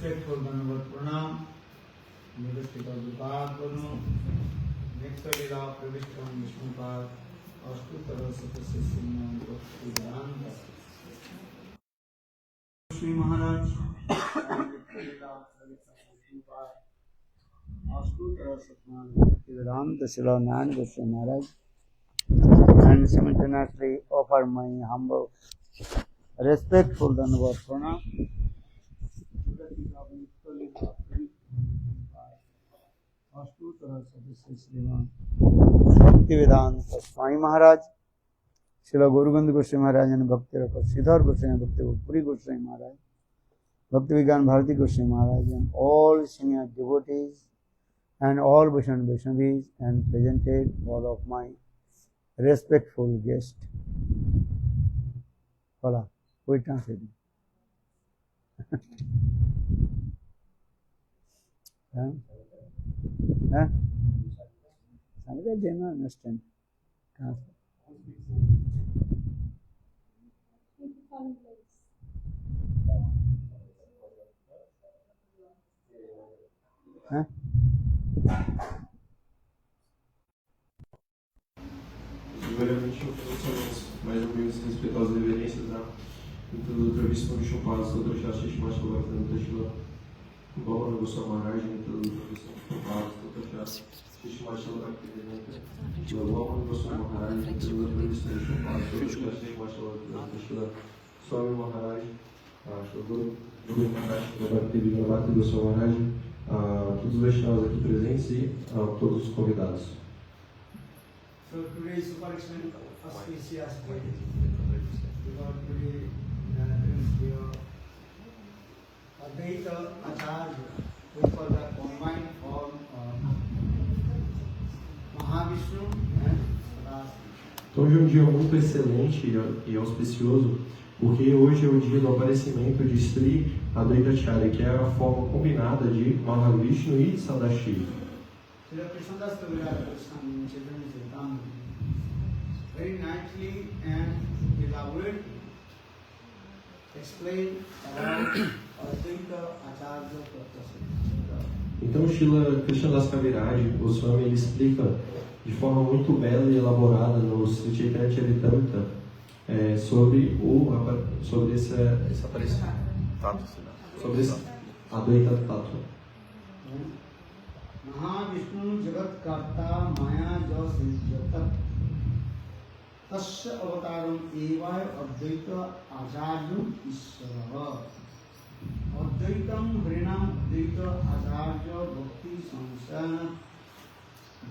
respectful Dandavat Pranam, Nirvashita Dupagvanu, Nektarila Pravishtam Vishnupat, Ashtutara Satasya Vedanta. Shri Maharaj, Nektarila Pravishtam Vishnupat, Ashtutara Satasya Vedanta, Srila Narayan Goswami Maharaj, and simultaneously offer my humble, respectful Dandavat Pranam. Bhaktivedanta Swami Maharaj, Srila Gaurabanda Goswami Maharaj and Bhakti Rapa Sridhar Goswami, Bhakti Puri Goswami Maharaj, Bhakti Vigyan Bharati Goswami Maharaj, and all senior devotees and all Vaishnavis, and presented all of my respectful guests. Hola, we translate. Huh? Somebody did not understand. Huh? Primeiramente, somos mais ou menos respeitosas reverências da introdutora Vishnu Vishnupada, Sotra Shastri Shimashta Bhaktivinoda Teshila, Bhavana Goswami Maharaj, introdutora Vishnu Vishnupada, Sotra Shastri Shimashta Bhaktivinoda Teshila, Bhavana Goswami Maharaj, introdutora Vishnu Vishnupada, Sotra Shastri Shimashta Bhaktivinoda Teshila, Swami Maharaj, Guru Maharaj, Bhaktivinoda Goswami Maharaj, todos os Vaishnavas aqui presentes e todos os convidados. So today is super auspicious day because today Advaita Acharya, which was the combined form of Mahavishnu and Saraswati. Então hoje é um dia muito excelente e auspicioso, porque hoje é o dia do aparecimento de Sri Advaita Acharya, que é a forma combinada de Mahavishnu e Sadashiva. Very nicely and elaborately explain about Advaita Acharya Pratyasya. Então Srila Krishnadas Kaviraj Goswami ele explica de forma muito bela e elaborada no Sri Chaitanya Charitamrita sobre esse aparecimento, sobre esse Advaita Tattva. Mahavishnu Jagat Karta Maya Jasya Tasya Avataram Evaya Advaita Acharyam Ishvara Advaitam Harinam Advaita Acharya Bhakti Samsana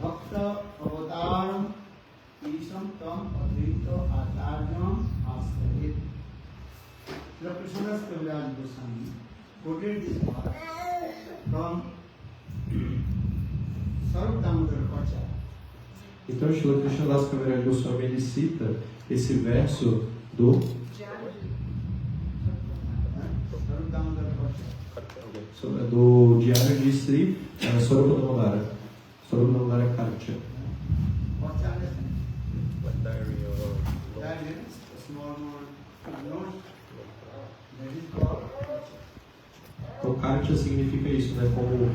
Bhakta Avataram Isham Tam Advaita Acharyam Asvarit. Srila Krishnadas Kaviraj Goswami quoted this part from Sarup Damodar Pacha. Então, Srila Krishnadas Kaviraj Goswami ele cita esse verso do diário de Sri Sarupa Damodara, Sarupa Damodara Karcha. Então, Karcha significa isso, né? Como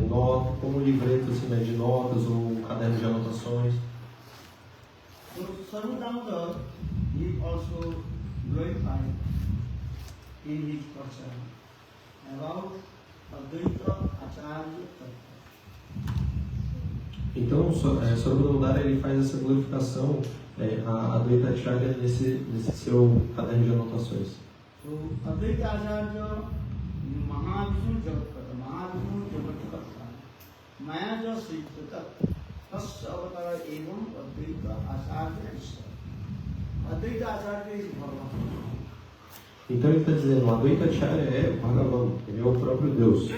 nota, como livreto assim, né? De notas ou um caderno de anotações. So Sarupa Damodar he also glorified in his prasad about Advaita Acharya Tattva. Então, Sarupa Damodara ele faz essa glorificação a Advaita Acharya nesse seu caderno de anotações. So Advaita Acharya Mahavishnu Jagat Mahavishnu Jagat Maya Jasya Tasya Avatara Evam Advaita Acharya Ishvara. Advaita Acharya is Bhagavan. Então ele está dizendo, o Advaita Acharya é Bhagavan, ele é o próprio Deus.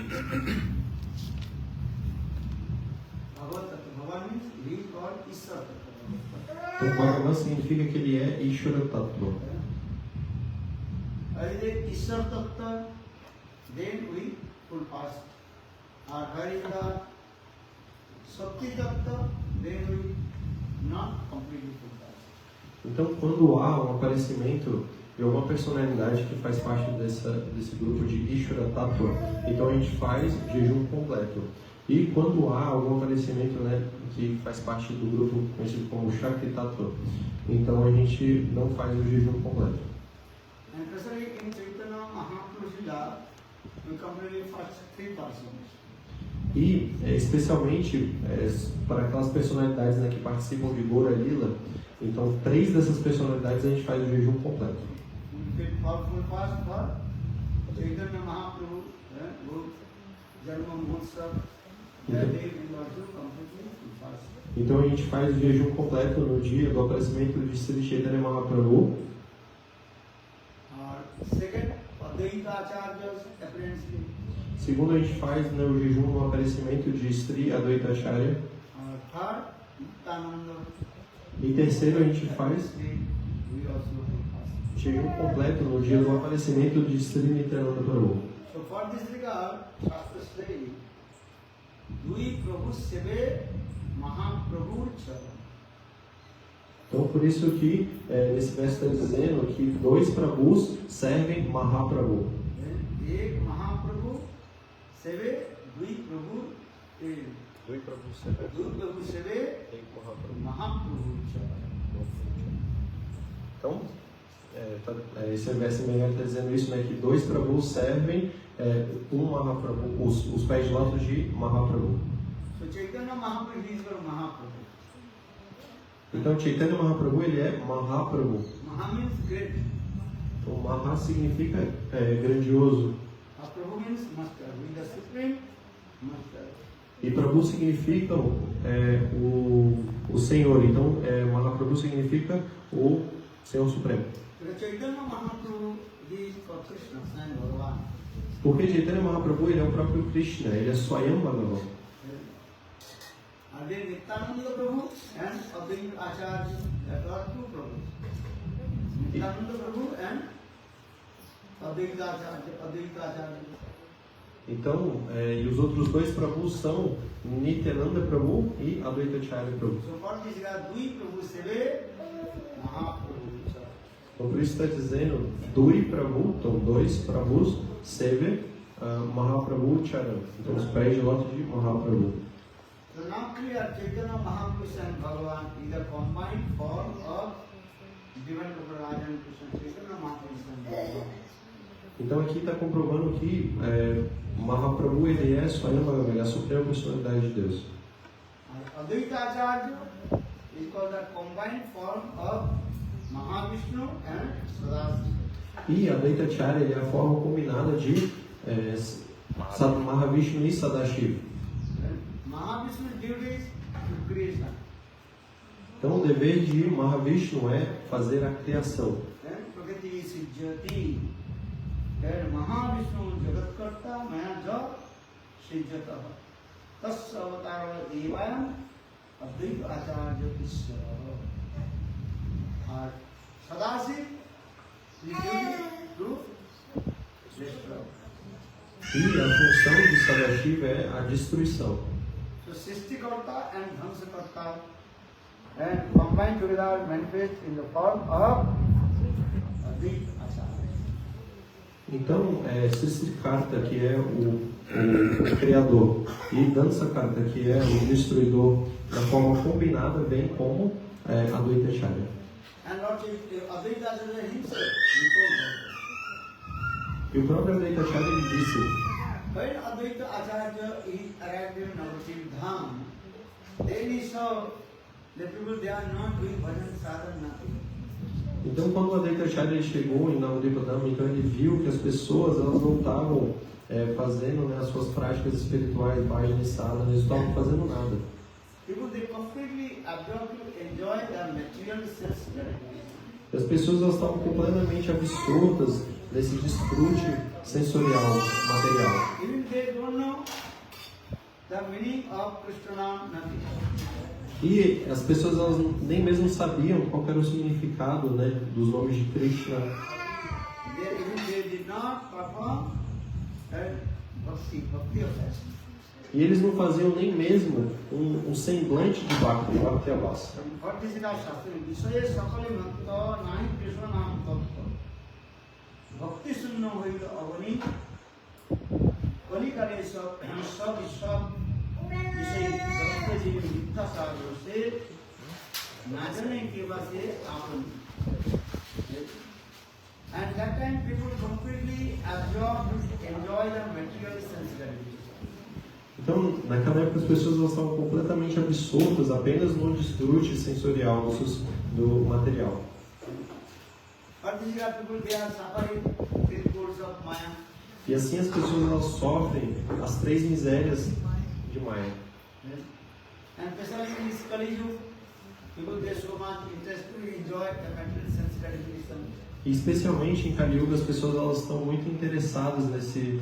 Bhagavan means he is God, Ishvara. Então Bhagavan significa que ele é Ishvara Tattva. Ishvara Tattva, then we full fast. Or Harita Shakti Tattva, then we not completely full fast. Então quando há um aparecimento e uma personalidade que faz parte desse grupo de Ishvara Tattva. Então a gente faz jejum completo. E quando há algum falecimento, né, que faz parte do grupo conhecido como Shakti Tattva, então a gente não faz o jejum completo. And especially in Chaitanya Mahaprabhu's Lila, we completely fast 3 persons. E especialmente para aquelas personalidades, né, que participam de Gaura Lila, então 3 dessas personalidades a gente faz o jejum completo. We get powerful fast for Chaitanya Mahaprabhu, Janma Mahotsav, that day we also completely fast. Então a gente faz o jejum completo no dia do aparecimento de Sri Chaitanya Mahaprabhu. Second, Advaita Acharya's appearance. Segundo, a gente faz, né, o jejum no aparecimento de Sri Advaita Acharya. Third, Nityananda. E terceiro, a gente faz We also fast. jejum completo no dia do aparecimento de Sri Nityananda Prabhu. So for this regard, Shastra says, Dui Prabhu Seve Mahaprabhu Chara. Então, por isso que nesse verso está dizendo que 2 Prabhus servem Mahaprabhu. Ek Mahaprabhu Seve Dui Prabhu Dui Prabhu Seve Mahaprabhu Chara. Então, esse verso está dizendo isso, né, que 2 Prabhus servem Mahaprabhu, os pés de lótus de Mahaprabhu. So Chaitanya Mahaprabhu is for Mahaprabhu. Então, Chaitanya Mahaprabhu, ele é Mahaprabhu. Maha means great. Então, Maha significa grandioso. Prabhu means master. With the supreme master. E Prabhu significa o Senhor. Então, Mahaprabhu significa o Senhor Supremo. Chaitanya Mahaprabhu is for Krishna, Swayam Bhagavan. Porque Chaitanya Mahaprabhu, ele é o próprio Krishna, ele é Swayam Bhagavan. And then Nityananda Prabhu and Advaita Acharya, there are 2 Prabhus. Nityananda Prabhu and Advaita Acharya. Então, e os outros 2 Prabhus são Nityananda Prabhu e Advaita Acharya Prabhu. So for this regard, Dui Prabhu Seve Mahaprabhu. Então, por isso está dizendo Dui Prabhu, então 2 Prabhus, Seve Mahaprabhu Charan. Então, os pés de lótus de Mahaprabhu. So now clear, Chaitanya Mahaprabhu and Bhagavan is a combined form of Divine Prabhupada and Krishna. Chaitanya Mahaprabhu and Bhagavan. Então, aqui está comprovando que Mahaprabhu, ele é Swayam Bhagavan, ele é a suprema personalidade de Deus. Advaita Acharya is called a combined form of Mahavishnu and Sadashiva. E Advaita Acharya, ele é a forma combinada de Mahavishnu e Sadashiva. Mahavishnu's duty is to creation. Então, o dever de Mahavishnu é fazer a criação. Prakati Sijjati. Mahavishnu Jagatkarta Mayaja Sijjata. Tas avatara evayam Advaita Acharya Ishvara. Sadashiv is duty to destroy. E a função de Sadashiva é a destruição. So Srishtikarta and Dhamsakarta and combined together manifest in the form of Advaita Acharya. Então, Srishtikarta, que é o criador, e Dhamsakarta, que é o destruidor, na forma combinada, vem como Advaita Acharya. And what is Advaita Acharya himself? He told us. E o próprio Advaita Acharya, ele disse: When Advaita Acharya is arrived in Navadvip Dham, then he saw the people they are not doing bhajan sadhana, nothing. Então, quando o Advaita Acharya chegou em Navadvipa Dham, então ele viu que as pessoas, elas não estavam fazendo, né, as suas práticas espirituais, bhajan e sadhana, eles não estavam fazendo nada. People they completely absorbed to enjoy the material sense gratification. E as pessoas, elas estavam completamente absortas nesse desfrute sensorial, material. Even they don't know the meaning of Krishna Nam, nothing. E as pessoas, elas nem mesmo sabiam qual era o significado, né, dos nomes de Krishna. They did not perform bhakti offense. E eles não faziam nem mesmo um semblante de Bhakti Avasa. What is it of Shastra? Visaya sakale bhakta nahi Krishna Nam tattva. भक्ति सुन्न होइल अवनी कलिकाले सब विषय भक्त जीवन मिथ्या सागर से नाचने के बाद से आपन and that time people completely absorbed enjoy the material sense gratification. Então, naquela época as pessoas elas estavam completamente absortas apenas no desfrute sensorial do material. E assim as pessoas elas sofrem as três misérias de Maya. And especially in this Kali Yuga, people get so much interest to enjoy the material sense gratification. E especialmente em Kali Yuga as pessoas elas estão muito interessadas nesse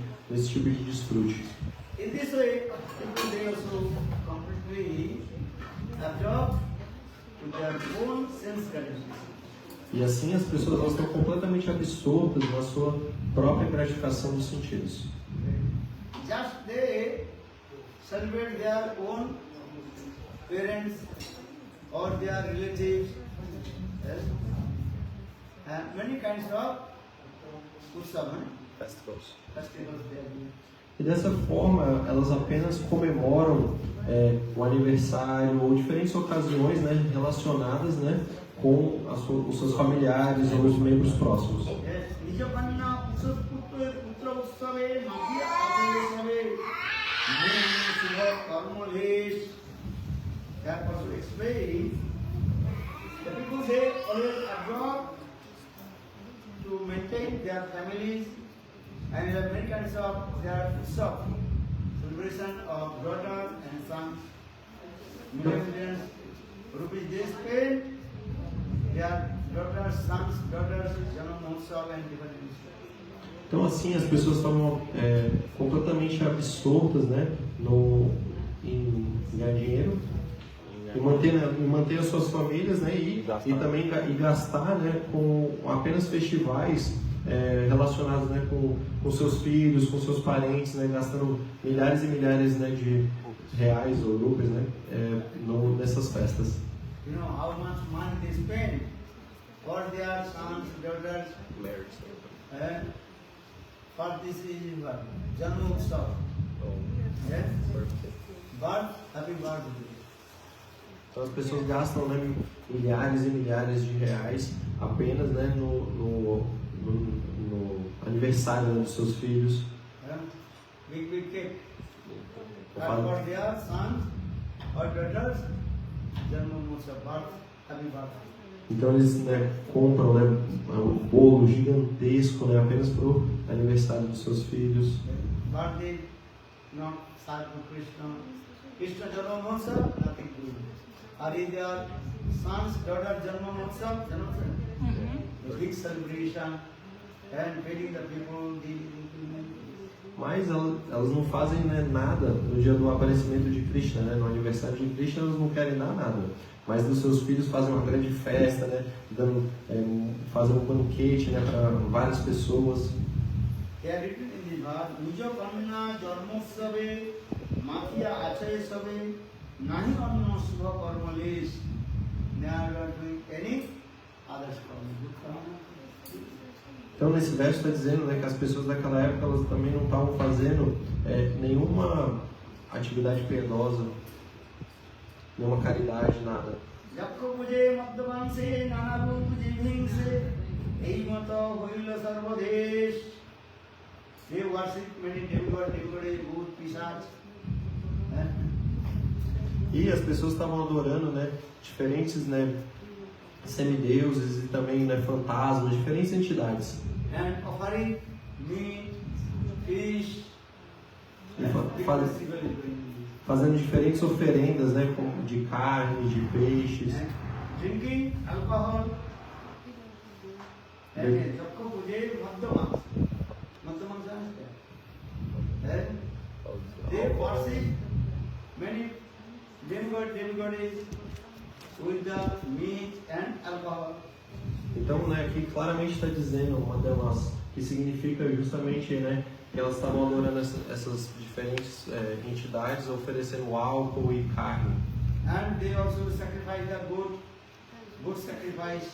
tipo de desfrute. In this way, people they also completely absorbed to their own sense gratification. E assim as pessoas elas estão completamente absortas na sua própria gratificação dos sentidos. Just they celebrate their own parents or their relatives, yes, and many kinds of festivals they are doing. E dessa forma, elas apenas comemoram o aniversário ou diferentes ocasiões, né, relacionadas, né, com os seus familiares ou os membros próximos. To maintain their families and the many kinds of their celebration of daughter and son. Millions rupees they spend their daughters, sons, daughters, Janam Mahotsav and different things. Então assim as pessoas estavam completamente absortas, né, em ganhar dinheiro e manter as suas famílias, né, e também gastar, né, com apenas festivais relacionados, né, com seus filhos, com seus parentes, né, gastando milhares e milhares, né, de reais ou rupees, né, nessas festas. You know how much money they spend for their sons, daughters, for this is what Janma Utsav. Yes? Birth, happy birthday. Então as pessoas gastam, né, milhares e milhares de reais apenas, né, no aniversário, né, dos seus filhos. Big cake. For their sons or daughters, Janma Utsav, birth, happy birthday. Então eles, né, compram, né, um bolo gigantesco, né, apenas para o aniversário dos seus filhos. Birthday, no, Sadhu Krishna. Krishna Janma Mahotsav, nothing to do. Are their sons, daughters, Janma Mahotsav, a big celebration and feeding the people, Mas elas não fazem, né, nada no dia do aparecimento de Krishna, né, no aniversário de Krishna elas não querem dar nada. Mas dos seus filhos fazem uma grande festa, né, fazem um banquete, né, para várias pessoas. Então nesse verso está dizendo, né, que as pessoas daquela época elas também não estavam fazendo nenhuma atividade piedosa, nenhuma caridade, nada. E as pessoas estavam adorando, né, diferentes, né, semideuses e também, né, fantasmas, diferentes entidades. And offering meat, fish, fazendo diferentes oferendas, né, de carne, de peixes. Drinking alcohol. And सबको पूजे मध्यमा they worship many demigods with the meat and alcohol. Então, né, aqui claramente está dizendo uma delas, que significa justamente, né, que elas estavam adorando essas diferentes entidades, oferecendo álcool e carne. And they also sacrifice the goat sacrifice.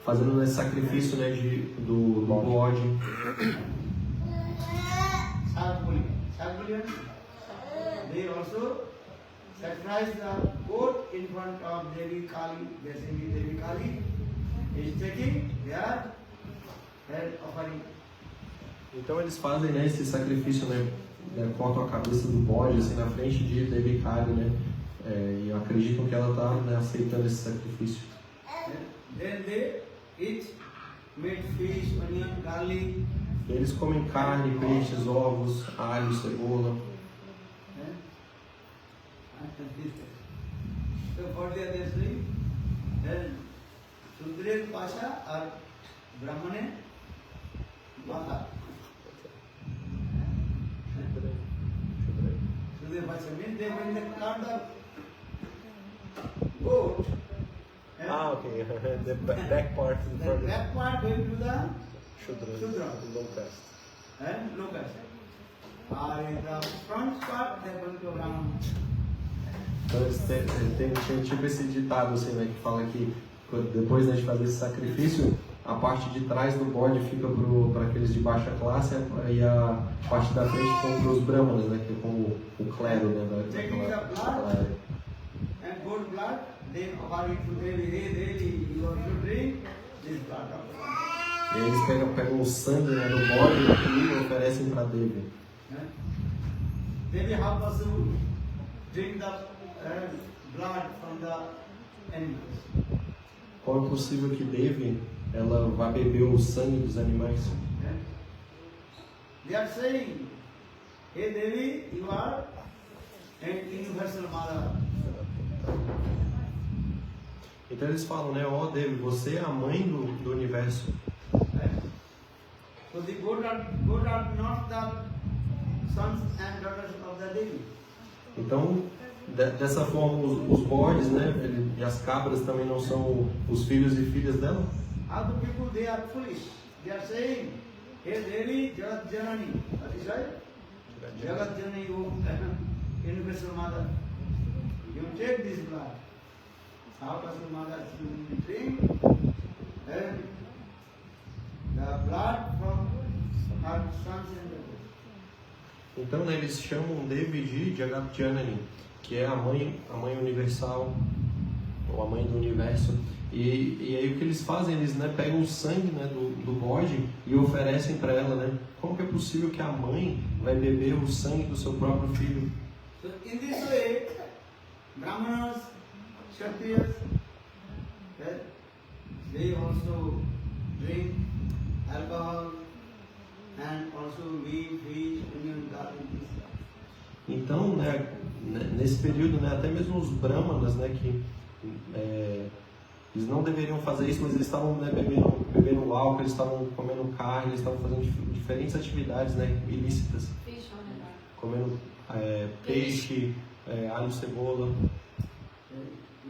fazendo esse sacrifício, né, do bode. They also sacrifice the goat in front of Devi Kali. Basically, Devi Kali is taking their head offering. Então eles fazem, né, esse sacrifício, né, cortam a cabeça do bode assim na frente de Devi Kali, né, e acreditam que ela está, né, aceitando esse sacrifício. Then they eat meat, fish, onion, garlic. E eles comem carne, peixes, ovos, alho, cebola. So for the other three, then Sudre Pasha or Brahmane Mata. Sudre Pasha means they when they cut the goat. Ah, okay. The back part. The back part going to the Shudra. Low caste. and look at it. In the front part they are going to Brahmana. Então eles têm tipo esse ditado assim, né, que fala que depois, né, de fazer esse sacrifício, a parte de trás do bode fica para aqueles de baixa classe e a parte da frente fica para os brahmanas, né, que é como o clero, né, daquela área. And good blood, they offer it to Devi. Hey Devi, you want to drink this blood of the Brahmana. E aí eles pegam o sangue, né, do bode e oferecem para Devi. Devi help us to drink the blood from the animals. Como é possível que Devi ela vá beber o sangue dos animais? They are saying, hey Devi, you are an universal mother. Então eles falam, né, ó Devi, você é a mãe do universo. So the goat are not the sons and daughters of the Devi. Então, dessa forma, os bodes, né, e as cabras também não são os filhos e filhas dela? Other people, they are foolish. They are saying, hey Devi, Jagat Janani. That is right? Jagat Janani, you universal mother. You take this blood. How does the mother drink? And the blood from her sons and daughters. Então, né, eles chamam Devi de Jagat Janani, que é a mãe universal, ou a mãe do universo. E aí o que eles fazem, eles, né, pegam o sangue, né, do bode e oferecem para ela, né? Como que é possível que a mãe vai beber o sangue do seu próprio filho? So in this way, Brahmanas, Kshatriyas, they also drink alcohol and also wheat, fish, onion, garlic. Então, né, nesse período, né, até mesmo os brahmanas, né, que eles não deveriam fazer isso, mas eles estavam, né, bebendo álcool, eles estavam comendo carne, eles estavam fazendo diferentes atividades, né, ilícitas, comendo peixe, alho, cebola.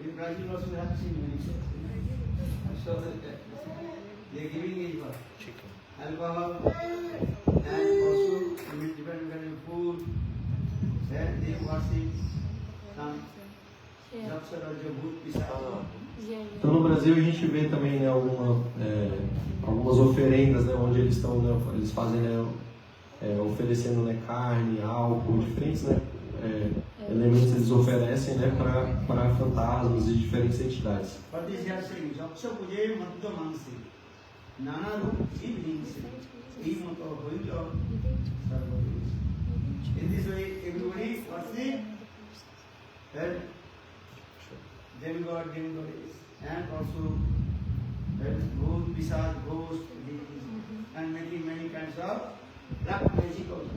In Brazil also we have seen many things. So they are giving it what? Alcohol and also different kind of food. Then they worship some Japsar or Jabut Pisah. Então no Brasil a gente vê também, né, algumas oferendas, né, onde eles estão, né, eles fazem, né, oferecendo, né, carne, álcool, diferentes, né, elementos eles oferecem, né, para fantasmas e diferentes entidades. But this are saying Japsa Puje Matto Mansi Nana Rup Jeev Hingsi Imato Hoito Sarvati. In this way everybody worship then demigod, demigoddess, and also Bhoot, Pisat, ghost, and many kinds of black magic also.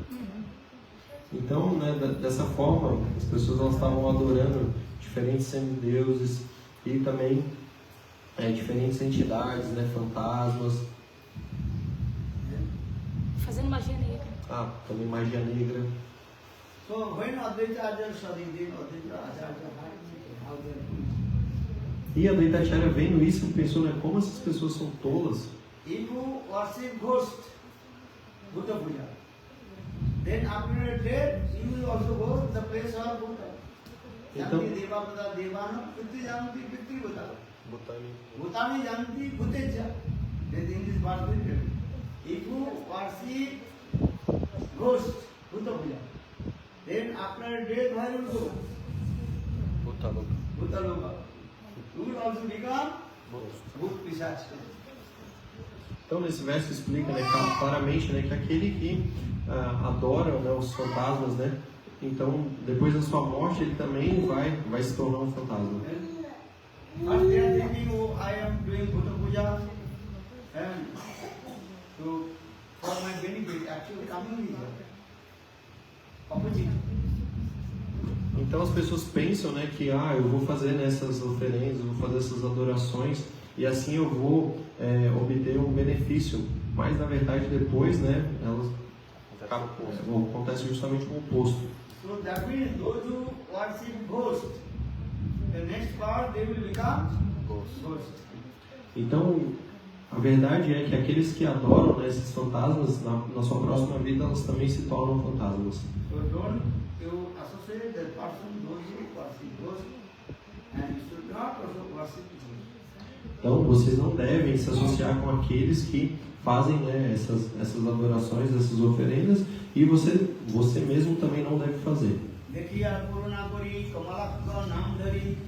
Então, né, dessa forma, as pessoas elas estavam adorando diferentes semideuses e também diferentes entidades, né, fantasmas. Fazendo magia negra. Ah, também magia negra. So when Advaita Acharya studied, Advaita Acharya how they are doing. E a Advaita Acharya vendo isso, pensou, né, como essas pessoas são tolas. If you worship ghost, Buddha Puja, then after your death, you will also go to the place of Buddha. Então, Yanti Deva Buddha Devana, Pitri Janti Pitri Buddha. Bhutani Janti Bhuteja. That in this part written. If you worship ghost, Bhuta Puja, then after death, where will go? Bhutaloka. You will also become Bhut Pisach. Então, nesse verso explica, né, claramente, né, que aquele que adora, né, os fantasmas, né, então, depois da sua morte, ele também vai se tornar um fantasma. But they are thinking, oh, I am doing Bhuta Puja and for my benefit, actually coming is opposite. Então as pessoas pensam, né, que eu vou fazer nessas oferendas, eu vou fazer essas adorações e assim eu vou obter um benefício. Mas na verdade depois, né, elas acontece justamente o oposto. So that means those who worship ghost, the next part they will become ghost. Então a verdade é que aqueles que adoram, né, esses fantasmas na sua próxima vida elas também se tornam fantasmas. So don't you associate the person, those who worship ghost, and you should not also worship ghost. Então vocês não devem se associar com aqueles que fazem, né, essas adorações, essas oferendas, e você mesmo também não deve fazer. Dekhiya Purana Kori Kamalakka Namdhari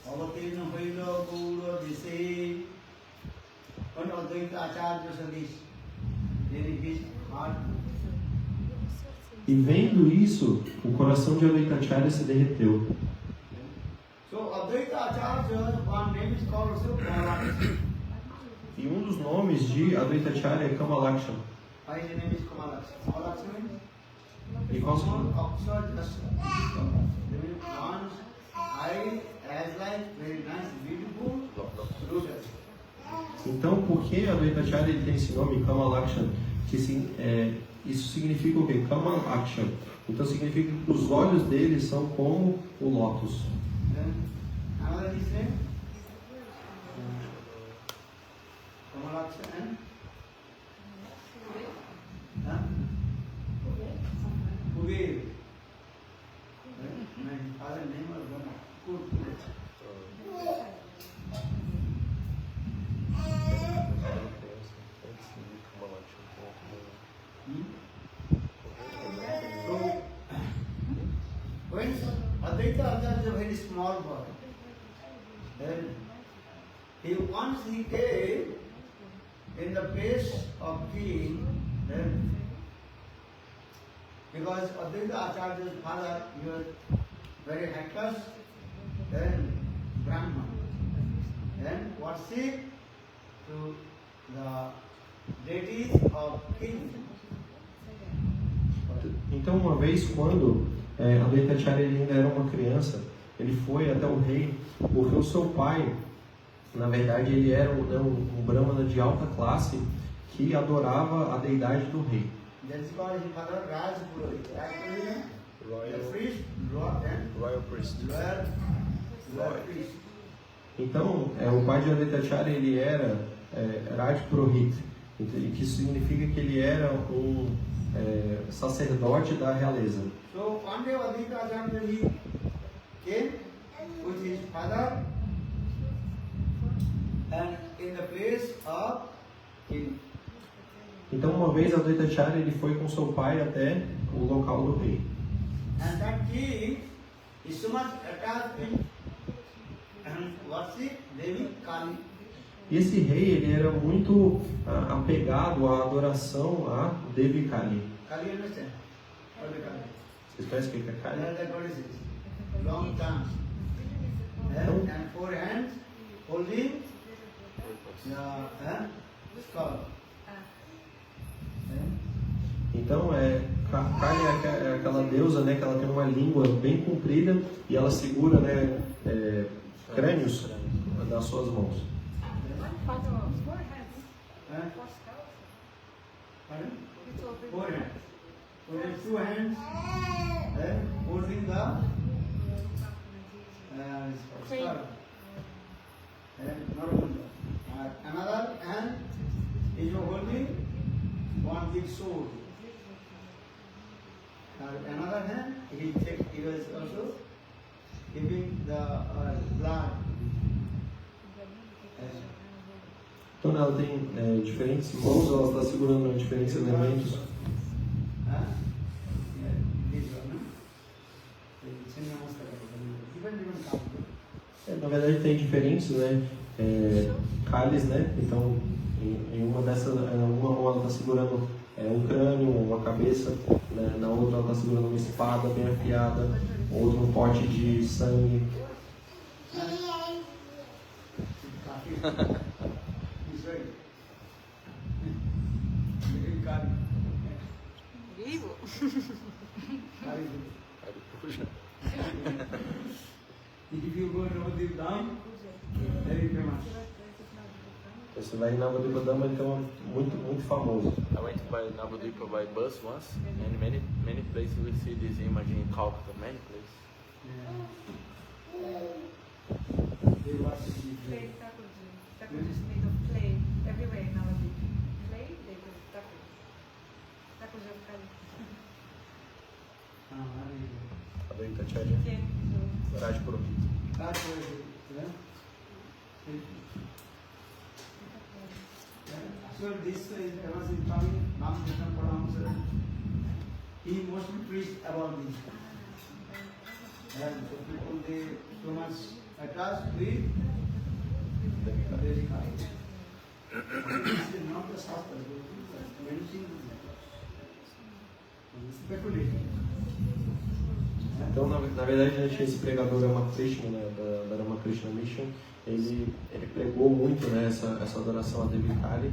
Avatirna Hoila Gaura Dise and Advaita Acharya Sadish. Then his heart. E vendo isso, o coração de Advaitacharya se derreteu. So Advaita Acharya, one name is called also Kamalakshan. E um dos nomes de Advaitacharya é Kamalakshan. Why his name is Kamalakshan? Kamalakshan means E qual small Oxford just one's eye as like very nice, beautiful, lotus. Então, por que Advaitacharya ele tem esse nome, Kamalakshan? Isso significa o quê? Kamalakshan. Então significa que os olhos dele são como o lótus. Another is name? Kamalakshan and? Kuber. My father name was Kuber. So, when Advaita Acharya is a very small boy, then once he came in the place of king, then because Advaita Acharya's father, he was very high class, then Brahman, then worship to the deities of king. Então, uma vez, quando Advaitacharya ele ainda era uma criança, ele foi até o rei, porque o seu pai, na verdade, ele era um brahmana de alta classe que adorava a deidade do rei. That's called his father Raj Purohit. Raj Purohit, the priest, Royal priest. royal priest. Então, o pai de Advaitacharya ele era Raj Purohit, que significa que ele era um sacerdote da realeza. So one day Advaita Acharya he came with his father and in the place of king. Então, uma vez Advaitacharya ele foi com seu pai até o local do rei. And that king is so much attached in worship Devi Kali. E esse rei ele era muito apegado à adoração a Devi Kali. Kali, understand? What is Kali? Vocês conhecem o que é Kali? That is the goddesses. Long tongue. And four hands holding the skull. Então, Kali é aquela deusa, né, que ela tem uma língua bem comprida e ela segura, né, crânios nas suas mãos. Four hands. So there's two hands holding the skull. Another hand is holding one big sword. Another hand, he was also giving the blood Então ela tem diferentes mãos, ela está segurando diferentes elementos. Na verdade tem diferentes, né, cálices, né? Então em uma dessas, uma mão ela está segurando um crânio, uma cabeça, né? Na outra ela está segurando uma espada bem afiada, outra um pote de sangue. Vivo? If you go to Navadvip Dham, very famous. Você vai em Navadvipa Dham, então é muito famoso. I went by Navadvipa by bus once, and many places we see this image in Calcutta, many places. They worship the Clay Thakurji. Thakurji is made of clay everywhere nowadays. Clay, they do Thakurji. Thakurji of Kali. Advaita Acharya, Ken, so. Rajpura. That's why so this is famous in Tamil, Ramakrishna Paramahansa. He mostly preached about this. And so people, they so much attached with the Vedic idea. This is not the Shastra, it's mentioning speculation. Então, na verdade, esse pregador Ramakrishna, né, da Ramakrishna Mission, ele pregou muito, né, essa adoração a Devi Kali,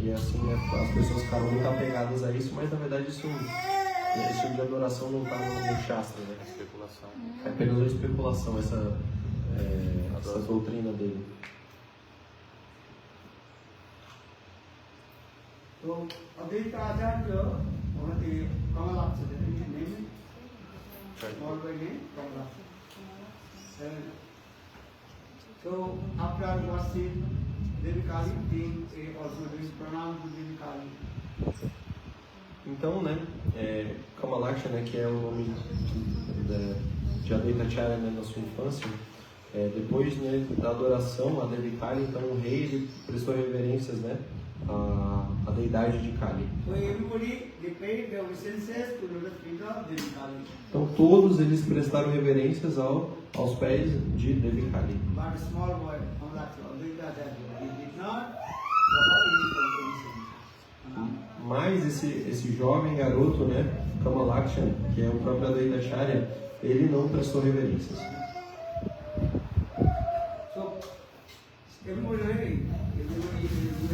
e assim, né, as pessoas ficaram muito apegadas a isso, mas na verdade esse tipo de adoração não está no Shastra, né? Especulação. É apenas uma especulação, essa doutrina dele. So, Advaita Acharya, one of the Kamalaksa, the name, small by name, Kamalaksa. So, after worship Devi Kali, they also doing pranam to Devi Kali. Então, né, Kamalaksha, né, que é o nome de Advaita Acharya, né, na sua infância, depois, né, da adoração a Devi Kali, então o rei ele prestou reverências, né, a deidade de Kali. So, everybody, they paid their obeisances to the feet of Devi Kali. Então todos eles prestaram reverências aos pés de Devi Kali. But a small boy, Kamalaksa, Advaita Acharya, he did not follow any obeisances. Mas esse jovem garoto, né, Kamalaksha, que é o próprio Advaita Acharya, ele não prestou reverências. So, everybody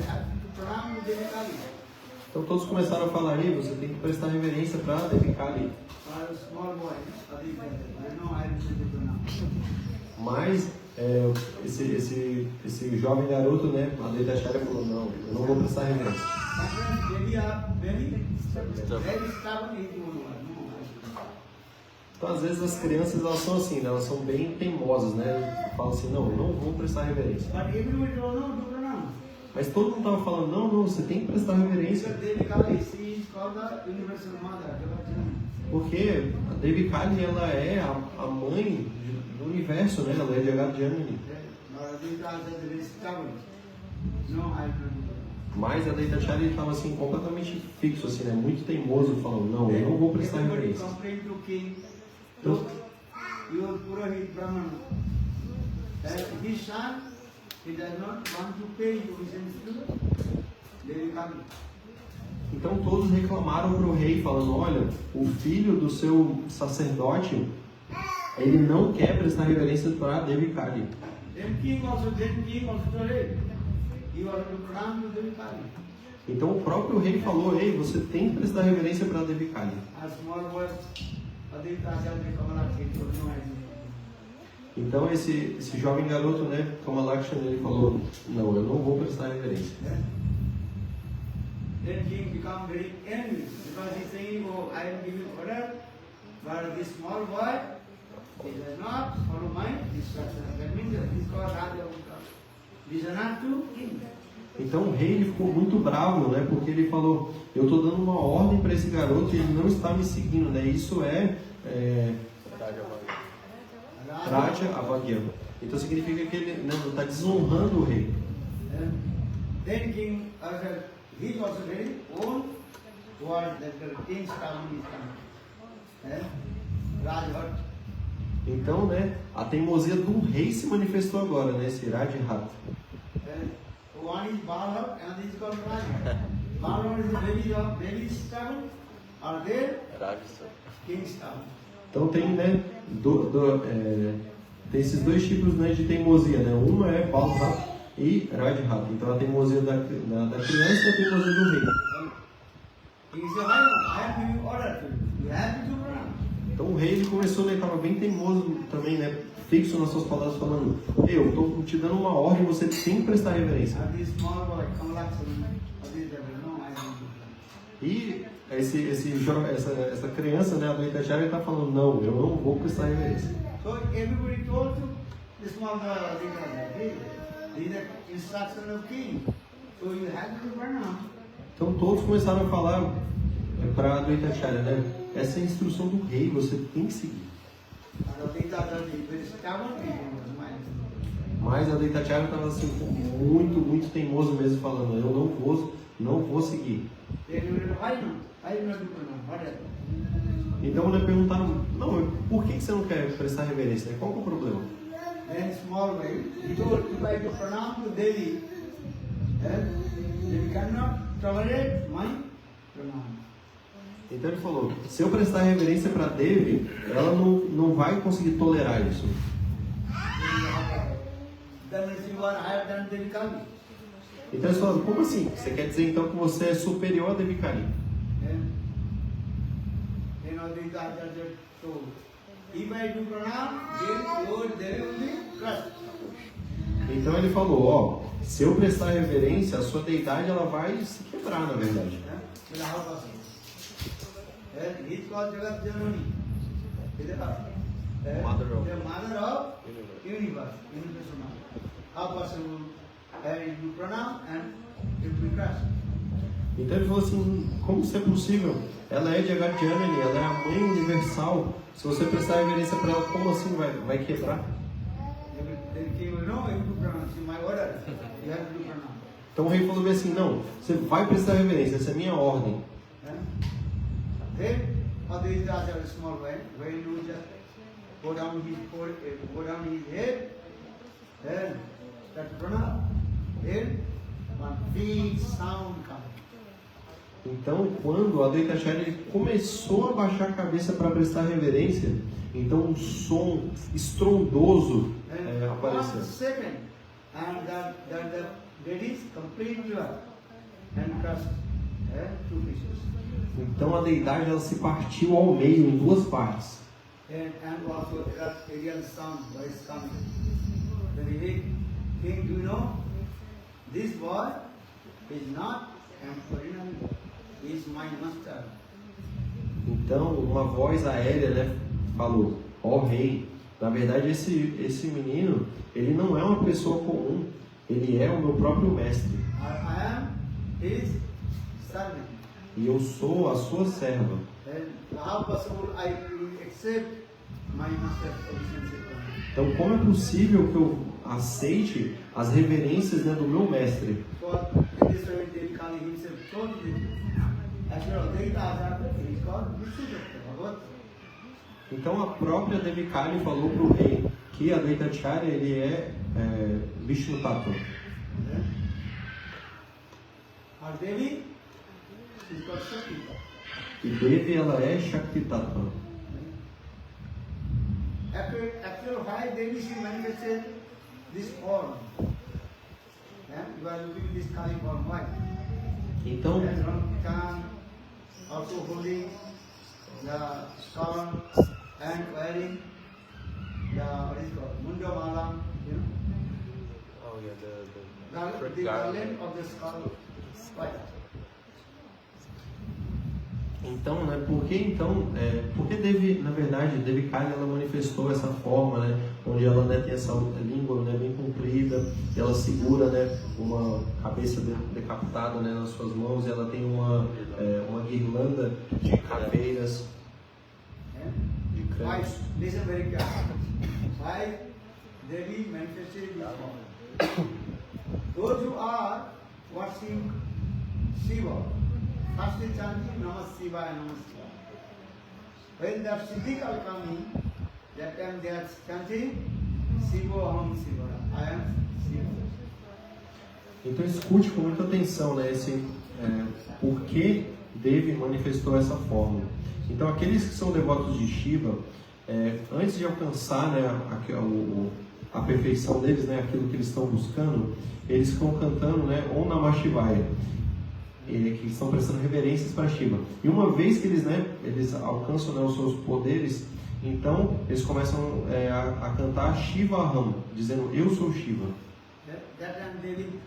have to pranam to Devi Kali. Então todos começaram a falar aí, você tem que prestar reverência para Devi Kali. Or a small boy, Advaita Acharya, no, I will do pranam. Mas esse jovem garoto, né, Advaita Acharya falou, não, eu não vou prestar reverência. They are very stubborn into one. Então às vezes as crianças elas são assim, né, elas são bem teimosas, né, falam assim, não, eu não vou prestar reverência. But everybody don't know to pranam. Mas todo mundo estava falando, não, você tem que prestar reverência. Because Devi Kali, she is called the universal mother, Porque a Devi Kali, ela é a mãe do universo, né, ela é de Jagat-Janani. Advaita Acharya is very stubborn. No, I will do pranam. Mas a Advaita Acharya estava assim, completamente fixo, assim, né, muito teimoso, falando, não, eu não vou prestar Everybody reverência. complained to king, look, your Purohit Brahmana, that his son, he does not want to pay you obeisance to Devi Kali. Então todos reclamaram para o rei, falando, olha, o filho do seu sacerdote, ele não quer prestar reverência para Devi Kali. Then king also told him, you are to pranam to Devi Kali. Então o próprio rei falou, ei, você tem que prestar reverência para Devi Kali. A small boy, Advaita Acharya Kamalaksa, he told no idea. Então esse jovem garoto, né, Kamalaksha, ele falou, não, eu não vou prestar reverência. Then king become very angry because he saying, oh, I am giving order, but this small boy, he does not follow my instruction. That means that he is called Raja Uttara. Listen to king. Então o rei ele ficou muito bravo, né, porque ele falou, eu estou dando uma ordem para esse garoto e ele não está me seguindo, né, isso é Raja Avagya. Então significa que ele está desonrando o rei. Then King Arthur, he is also very own word that the king's family is coming. Rajhat. Então, né, a teimosia do rei se manifestou agora, né, esse Rajhat. One is Balak and this is called Rajhat. Balak is the baby's stubborn, or there, king's stubborn. Então tem, né, tem esses dois tipos, né, de teimosia, né? Uma é Balak e Rajhat. Então a teimosia da criança e a teimosia do rei. He said, I am giving order to you. You have to do pronounce. Então o rei ele começou, né, estava bem teimoso também, né, fixo nas suas palavras, falando: eu estou te dando uma ordem, você tem que prestar reverência. And this small boy, Kamalakshmi, no, I don't do E essa criança, né, a Advaitacharya, está falando: não, eu não vou prestar reverência. So everybody told to the small boy, this is the instruction of king. So you have to do pronounce. Então todos começaram a falar para a Advaitacharya, né, essa é a instrução do rei, você tem que seguir. Mas a Advaitacharya estava assim, muito teimoso mesmo, falando: eu não vou seguir. Então, né, perguntaram: não, por que você não quer prestar reverência? Qual que é o problema? Then small boy, he told, if I to pronounce to Devi, they cannot tolerate my pronounce. Então ele falou: se eu prestar reverência para Devi, ela não vai conseguir tolerar isso. Então eles falaram: como assim? Você quer dizer então que você é superior a Devi Kali? Então ele falou: ó, se eu prestar reverência, a sua deidade ela vai se quebrar, na verdade. He's called Jagat Janani. The mother of universe. How possible you pronounce and it will be crushed. Então ele falou assim: como isso é possível? Ela é Jagat Janani, ela é a mãe universal. Se você prestar reverência para ela, como assim vai quebrar? Então o rei falou bem assim: não, você vai prestar reverência, essa é a minha ordem. Then, Advaitacharya small boy, when you just go down his head, then that pranam, then one big sound comes. Então, quando a Advaitacharya começou a baixar a cabeça para prestar reverência, então um som estrondoso apareceu. 1 second, and that is completely up and crushed two pieces. Então a deidade ela se partiu ao meio em duas partes. And also that alien sound voice coming. Then king, do you know? This boy is not an ordinary boy. He is my master. Então uma voz aérea, né, falou: ó rei, na verdade esse menino, ele não é uma pessoa comum, ele é o meu próprio mestre. I am his servant. E eu sou a sua serva. How possible I will accept my master's obedience? Então, como é possível que eu aceite as reverências, né, do meu mestre? Então, a própria Devi Kali falou para o rei que a Advaitacharya ele é Vishnu Tattva. E Devi ela é Shakti Tattva. After why Devi she manifested this form? You are looking at this Kali form, why? Então, Ram also holding the skull and wearing the what is called Mundamala, you know? Oh yeah, The garland of the skull. Why? Então, né, por que Devi, na verdade, Devi Kali ela manifestou essa forma, né, onde ela, né, tem essa língua, né, bem comprida, e ela segura, né, uma cabeça decapitada, né, nas suas mãos, e ela tem uma guirlanda de caveiras, de Why? crânios. Listen very carefully. Why Devi manifested this form? Those who are worshiping Shiva. First they chanting Namah Shivaya, Namah Shivaya. When the physical coming, that time they are chanting Shiva Aham Shiva. I am Shiva. Então escute com muita atenção, né, por que Devi manifestou essa forma. Então aqueles que são devotos de Shiva, antes de alcançar, né, a perfeição deles, né, aquilo que eles estão buscando, eles ficam cantando, né, Om Namah Shivaya, que estão prestando reverências para Shiva. E uma vez que eles alcançam, né, os seus poderes, então eles começam a cantar Shiva Aham, dizendo eu sou Shiva. That time Devi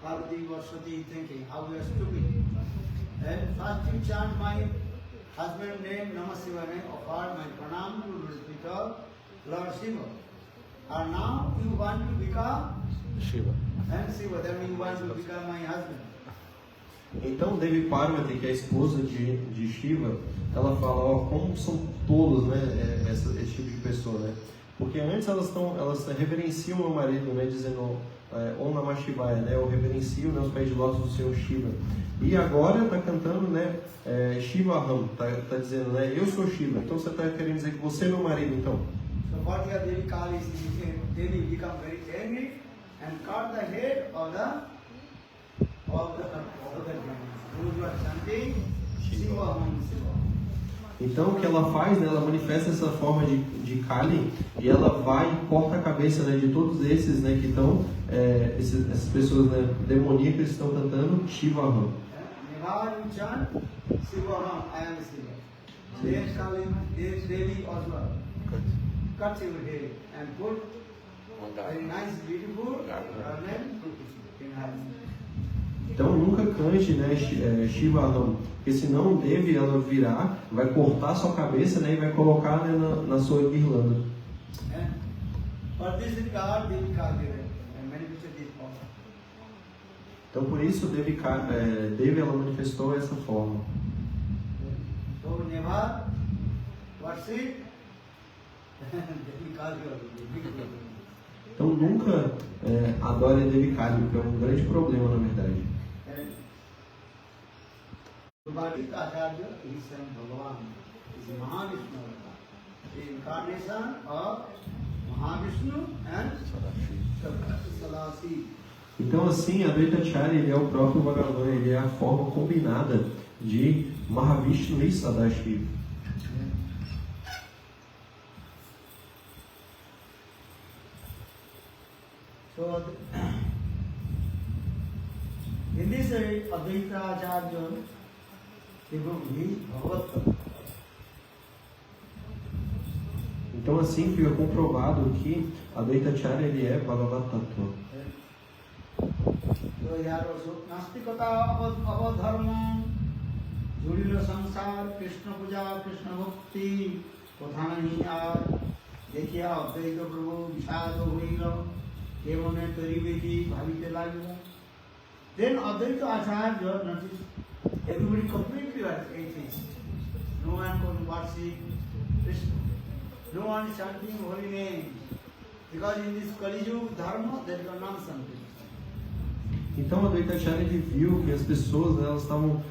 Parvati was thinking, how we are stupid. And first you chant my husband name, Namah Shiva name, offer my pranam to Lord Shiva. And now you want to become Shiva. and Shiva, that means you want to become my husband. Então Devi Parvati, que é a esposa de Shiva, ela fala, ó, como são tolos, né, esse tipo de pessoa, né? Porque antes elas reverenciam o meu marido, né, dizendo Om Namah Shivaya, né, eu reverencio, né, os pés de lótus do Senhor Shiva. E agora está cantando, né, Shiva Aham, tá dizendo, né, eu sou Shiva. Então você está querendo dizer que você é meu marido, então. So what here Devi Kali is, Devi become very angry and cut the head of the those who are chanting Shiva Aham Shiva. Então o que ela faz, né, ela manifesta essa forma de Kali e ela vai e corta a cabeça, né, de todos esses, né, que estão, essas pessoas, né, demoníacas que estão cantando Shiva Aham. Never you chant Shiva Aham, I am Shiva. Then Kali, Devi also cut your head and put very nice, beautiful garment in her. Então nunca cante, né, Shiva Aham, porque senão Devi, ela virá, vai cortar sua cabeça, né, e vai colocar, né, na sua guirlanda. For this regard, Devi Kali manifested this form. Então por isso Devi ela manifestou essa forma. So never worship Devi Kali also. Então nunca adore a Devi Kali, porque é um grande problema, na verdade. Bhagavad Acharya is Bhagavan, is Mahavishnu, the incarnation of Mahavishnu and Sadasiva. Então assim, Advaita Acharya, ele é o próprio Bhagavan, ele é a forma combinada de Mahavishnu e Sadashiva. So, in this way, Advaita Acharya is Bhagavad. Então assim fica comprovado que Advaita Acharya, ele é Bhagavad Tattva. So here also, Nastikata Avadharma, Jurila Sansar, Krishna Puja, Krishna Bhakti, Kothanahi Ar, Dekhiya Advaita Prabhu, Vishado Huila, Kevane Tariveti, Bhavite Lagila. Then Advaita Acharya noticed everybody completely was atheist. No one could worship Krishna. No one is chanting holy names. Because in this Kali Yuga Dharma, there is a nonsense. Então Advaita Acharya, ele viu que as pessoas, né, elas estavam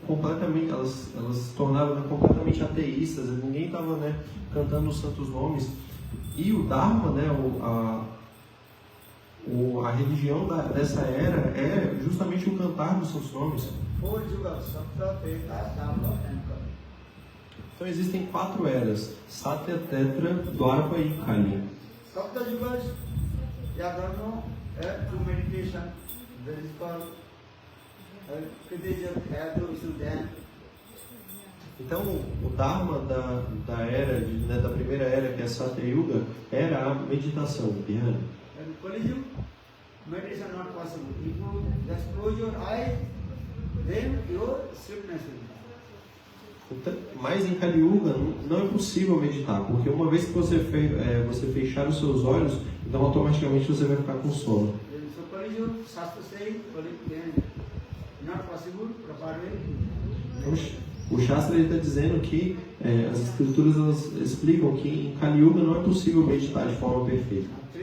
completamente, elas se tornaram, né, completamente ateístas, ninguém estava, né, cantando os santos nomes. E o Dharma, né, a religião dessa era é justamente o cantar dos santos nomes. Então existem 4 eras: Satya, Tetra, Dwapara e Kali. Sapta Yugas, Yadharma, through meditation, that is called Kritija Yadu Sudan. Então o Dharma da era, né, da primeira era, que é Satya Yuga, era a meditação, Dhyana. And Kali Yuga, meditation not possible. If you just close your eyes, then your swiftness will come. Então, mas em Kali Yuga não é possível meditar, porque uma vez que você fechar os seus olhos, então automaticamente você vai ficar com sono. So Kali Yuga, Shastra says, not possible, properly. Então, o Shastra está dizendo que as escrituras elas explicam que em Kali Yuga não é possível meditar de forma perfeita. In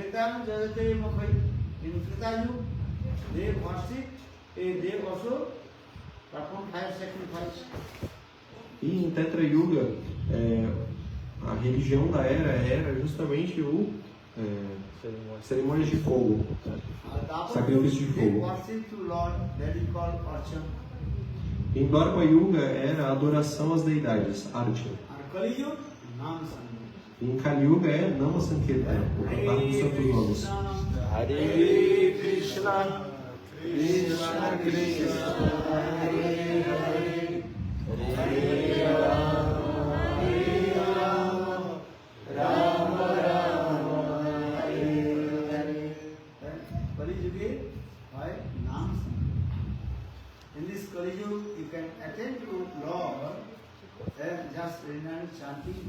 Treta Yuga, they worship, they also perform fire sacrifice. E em Tetra Yuga, a religião da era justamente o cerimônias de fogo, sacrifício de They fogo. worship to Lord, that is called Archana. Em Dwapara Yuga era a adoração às deidades, Archana. And Kali Yuga, Nam Sankirtan. Em Kali Yuga é Nama Sankirtan, o cantar dos santos nomes. Hare Krishna, Krishna Krishna, Hare Hare, Hare Rama, Hare Rama, Rama Rama, Hare Hare. Kali Yuga, why? Nam Sankirtan. In this Kali Yuga, you can attend to Lord, just remaining chanting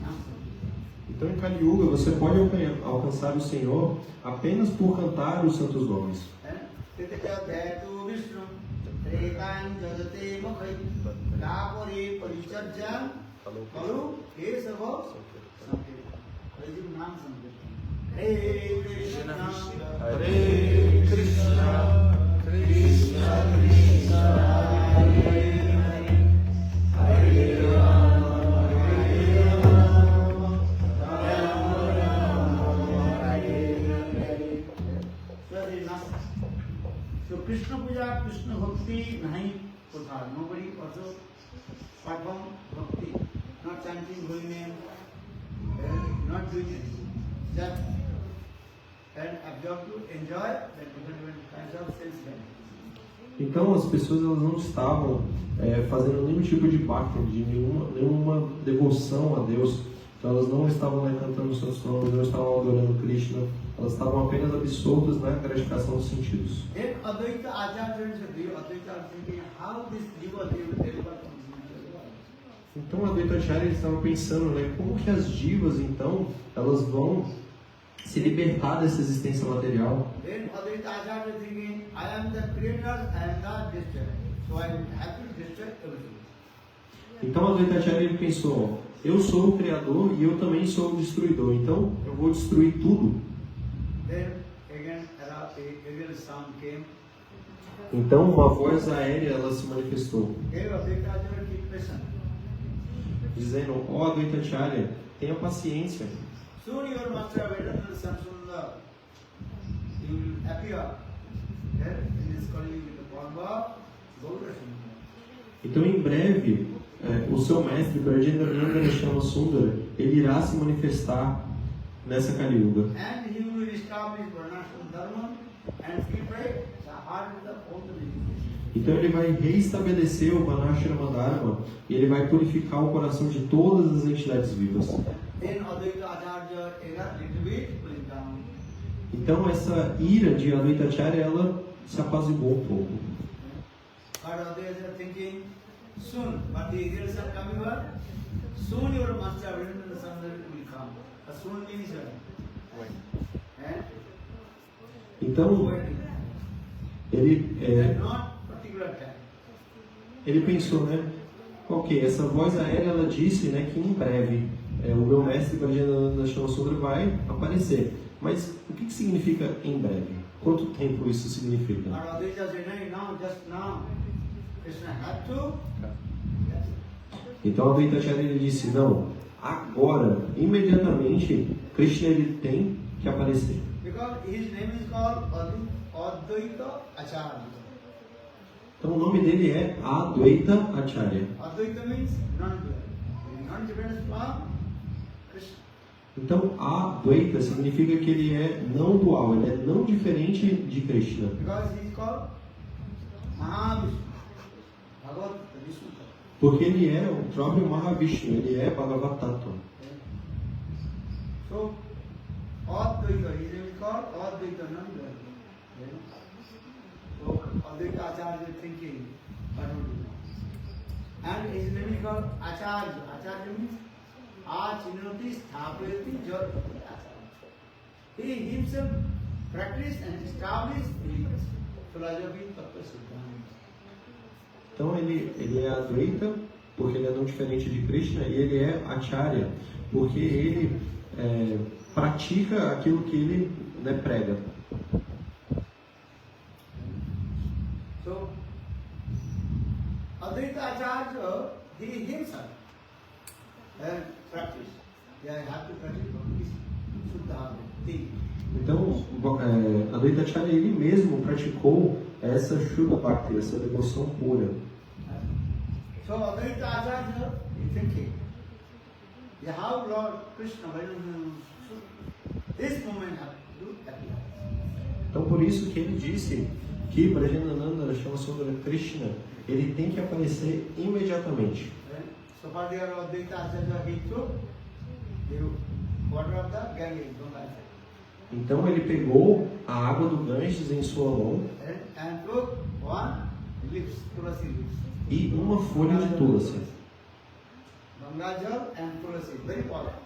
Nam Sankirtan. Então em Kali Yuga você pode alcançar o Senhor apenas por cantar os santos nomes. Hare Krishna, Krishna Krishna, Hare Hare, Hare Rama, Hare Rama, Rama Rama, Hare Hare. So Krishna Puja, Krishna Bhakti, nahi kotha. Nobody also perform bhakti, not chanting holy name, not doing anything. Just and absorb to enjoy the different kinds of sense benefits. Então as pessoas elas não estavam fazendo nenhum tipo de bhakti, de nenhuma devoção a Deus. Então elas não estavam cantando os santos nomes, não estavam adorando Krishna. Elas estavam apenas absortas na gratificação dos sentidos. Then Advaita Acharya is thinking how this jiva they will deliver from the Então a Advaita Acharya estava pensando, como que as divas então elas vão se libertar dessa existência material. Then Advaita Acharya thinking, I am the creator, I am the destroyer. So I have to destroy everything. Então a Advaita Acharya ele pensou, eu sou o criador e eu também sou o destruidor, então eu vou destruir tudo. Then again a sound came. Então uma voz aérea ela se manifestou, Gave Advaita Acharya keep patient. dizendo, ó Advaita Acharya, tenha paciência. Soon your master Vedanta Samsunda, he will appear there in this Kali with the Bhagavad Gaura. Então em breve o seu mestre Brajendra Shyama Sundara ele irá se manifestar nessa Kali Yuga. And he will establish Varnashram Dharma and purify the heart of the whole religion. Então ele vai reestabelecer o Varnashrama Dharma e ele vai purificar o coração de todas as entidades vivas. Then Advaita Acharya era little bit pulling down. Então essa ira de Advaita Acharya ela se apaziguou um pouco. But Advaita are thinking soon, but the results are coming what? Soon your master Vedanta Samsara will come. Soon means when? Então ele Not particular time. ele pensou, ok, essa voz aérea ela disse, que em breve o meu mestre Brajendra Shyama Sundara vai aparecer. Mas o que significa em breve? Quanto tempo isso significa? But Advaita said, no, just now. Krishna had to. Então Advaita Acharya ele disse, não, agora, imediatamente, Krishna ele tem que aparecer. Because his name is called Advaita Acharya. Então o nome dele é Advaita Acharya. Advaita means non-dual. Non-difference from Krishna. Então Advaita significa que ele é não dual, ele é não diferente de Krishna. Because he is called Mahavishnu. Bhagavad Vishnu. Porque ele é o próprio Mahavishnu, ele é Bhagavad Tattva. So, Advaita, his name is called Advaita non-dual. So, Advaita Acharya is thinking, what to do now? And his name is called Acharya. Acharya means Achinoti Sthapayati Jat. He himself practiced and established the philosophy Tattva Siddhanta. Então ele é Advaita, porque ele é não diferente de Krishna, e ele é Acharya, porque ele pratica aquilo que ele prega. So, Advaita Acharya, he himself practice. Yeah, I have to practice this Shuddha thing. Então, Advaita Acharya ele mesmo praticou essa Shuddha Bhakti, essa devoção pura. So Advaita Acharya is thinking, how Lord Krishna, this moment have to do appear. Então, por isso que ele disse que Brajanananda Shyamasundara Krishna, ele tem que aparecer imediatamente. So for the Advaita Acharya, he took the water of the Ganges, Ganga. Então ele pegou a água do Ganges em sua mão And took one leaves, tulasi leaves. e uma folha de tulasi. Gangajal and tulasi, very powerful.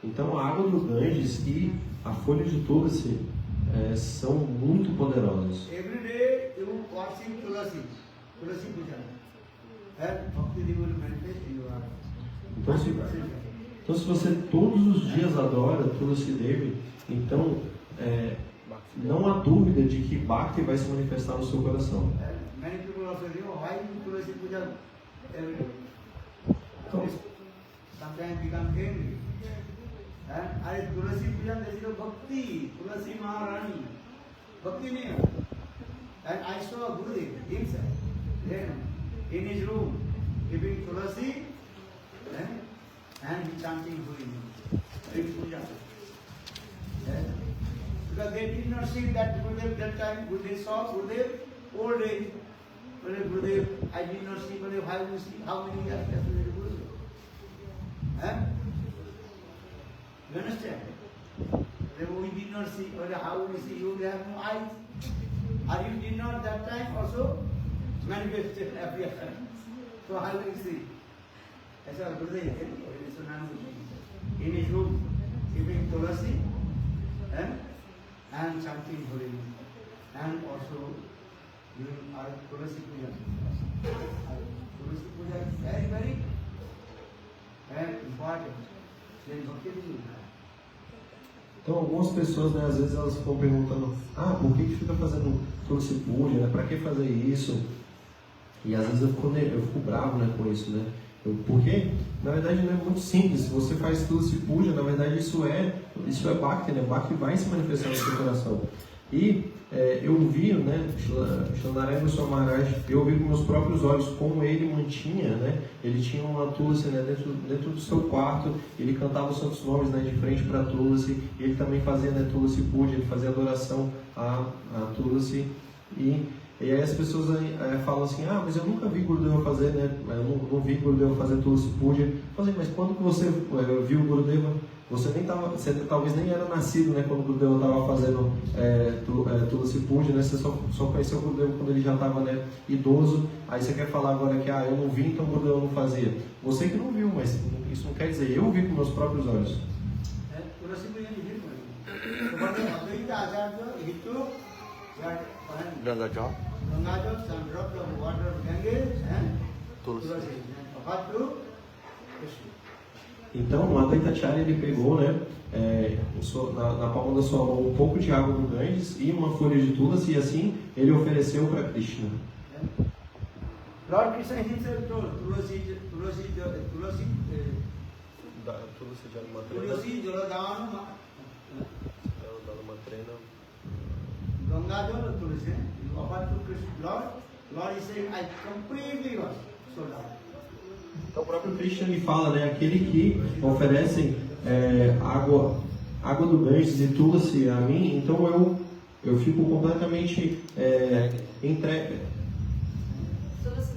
Então a água do Ganges e a folha de tulasi são muito poderosas. Every day you worship tulasi, tulasi puja. And Bhakti Devi will manifest in your heart. Então se você todos os dias adora Tulasi Devi, então não há dúvida de que Bhakti vai se manifestar no seu coração. Many people also say, why you tulasi puja every day? Então, Sometimes become angry. And tulasi puja, there is a bhakti, tulasi Maharani. Bhakti nahi. And I saw Gurudev himself, then in his room, giving tulasi, and he chanting doing puja. Because they did not see that Gurudev that time, Gurudev saw Gurudev old age. Gurudev, I did not see Gurudev, how you see, how many years after Gurudev? You understand? We did not see, how we see, you have no eyes. Or you did not that time also manifested appear. So how will you see? That's why Gurudev in his room, giving tulasi and chanting Hare, and also doing our tulasi puja. Tulasi puja is very, very important. Then Bhakti will have. Então algumas pessoas, né, às vezes elas ficam perguntando, por que fica fazendo Tulasi Puja, né? Para que fazer isso? E às vezes eu fico bravo, né, com isso, né? Porque, na verdade, não é muito simples. Se você faz Tulasi Puja, na verdade isso é Bhakti, né? Bhakti vai se manifestar no seu coração. E eu vi, né, Shrilanarayana Goswami Maharaj, eu vi com meus próprios olhos como ele mantinha, né? Ele tinha uma Tulasi, né, dentro do seu quarto, ele cantava os santos nomes, né, de frente para a Tulasi, ele também fazia, né, Tulasi Puja, ele fazia adoração a Tulasi. E aí as pessoas falam assim, mas eu nunca vi Gurudeva fazer, né? Eu não vi Gurudeva fazer Tulasi Puja. Eu falei, mas quando que você viu Gurudeva? Você talvez nem era nascido, né, quando o Gurudeva estava fazendo Tulasi Puja, né? Você só conheceu o Gurudeva quando ele já estava, né, idoso. Aí você quer falar agora que eu não vi, então o Gurudeva não fazia. Você que não viu, mas isso não quer dizer, eu vi com meus próprios olhos. Tulasi Puja is different. But the Advaita Acharya, he took Gangajal, some drops of water of Ganges and Tulasi. Tulasi and offered to Krishna. Então o Advaita Acharya ele pegou, né, na palma da sua mão um pouco de água do Ganges e uma folha de Tulasi, e assim ele ofereceu para Krishna. Lord Krishna himself told Tulasi Jaladana Gangajal Tulasi offered to Krishna. Lord is saying, I completely was so down. Então o próprio Krishna ele fala, né, aquele que oferece água do Ganges e Tulasi a mim, então eu fico completamente entregue. Tulasi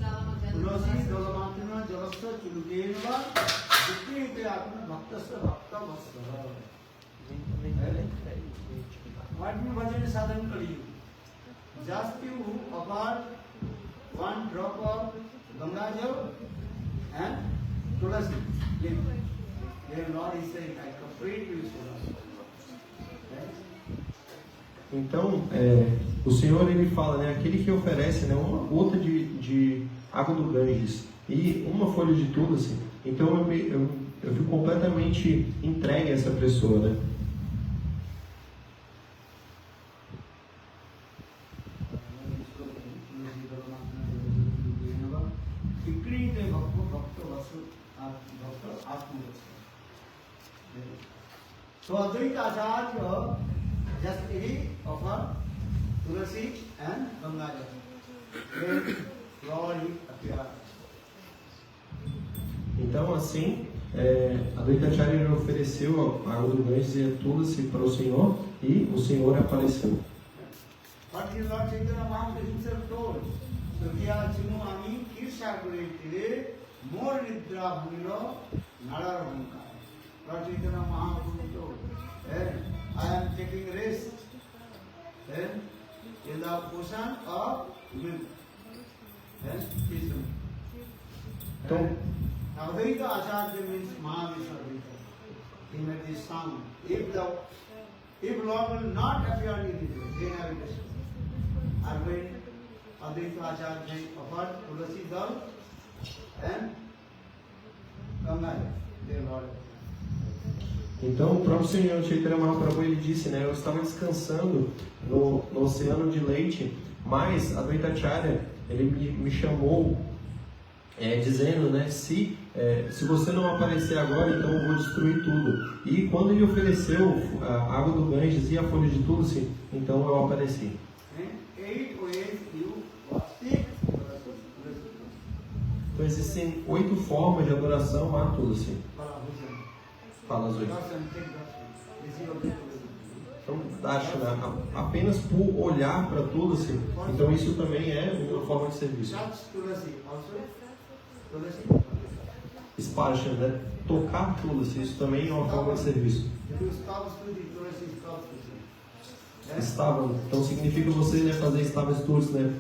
Dalamatana Jalasa Chulukeva Dukite Atma Bhaktasya Bhakta Vasara. What you bhajan sadhan kari? Just you offer one drop of Gangajal and Tulasi. Then Lord is saying, I completely Tulasi. Então, o Senhor ele fala, né, aquele que oferece, né, uma gota de água do Ganges e uma folha de Tulasi, então eu fico completamente entregue a essa pessoa, né? So Advaita Acharya just he offered Tulasi and Ganga. Then Lord appeared. Então, assim, Advaita Acharya ele ofereceu a água do Ganges e a Tulasi para o Senhor e o Senhor apareceu. But his Lord Chaitanya Mahaprabhu himself told, Surya Chinu Ami Kirsha Kurete More Nidra Bhulilo Nadar Bhunka. Lord Chaitanya Mahaprabhu told, I am taking rest in the ocean of milk. Então, Advaita Acharya means Mahavishwadvaita. He made this sound. If Lord will not appear in it, then I will destroy. And when Advaita Acharya offered Tulasi Dal and Ganga, their Lord. então, o próprio Senhor Chaitanya Mahaprabhu ele disse, né, eu estava descansando no oceano de leite, mas Advaita Acharya ele me chamou dizendo, né, se você não aparecer agora, então eu vou destruir tudo. E quando ele ofereceu a água do Ganges e a folha de Tulsi, então eu apareci. Então existem 8 formas de adoração a Tulsi. Fala as 8. Então, Darshana, apenas por olhar para Tulsi, então isso também é uma forma de serviço. Sparsha, né? Tocar Tulsi, isso também é uma forma de serviço. Estavam, então significa você, né, fazer estavam Tulsi, né?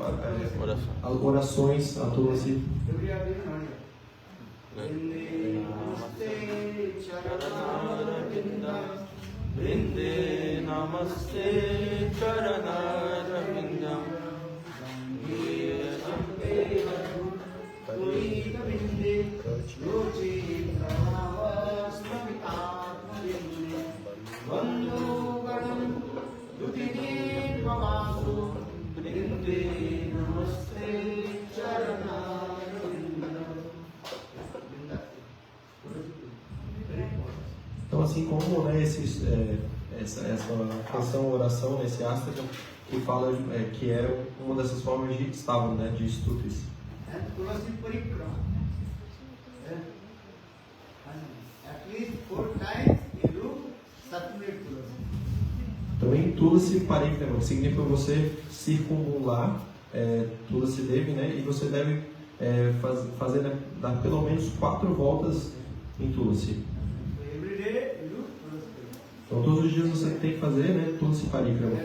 Orações a Tulsi. Brinde namaste charanarvindam Então, assim como, né, essa canção, oração, esse astaka, que fala que é uma dessas formas de estavam, né, de stutis. Também Tulasi Parikrama, que significa você circunvular Tulasi Devi, né, e você deve dar pelo menos 4 voltas em Tulasi. Então todos os dias você tem que fazer, né, Tulasi Parikrama.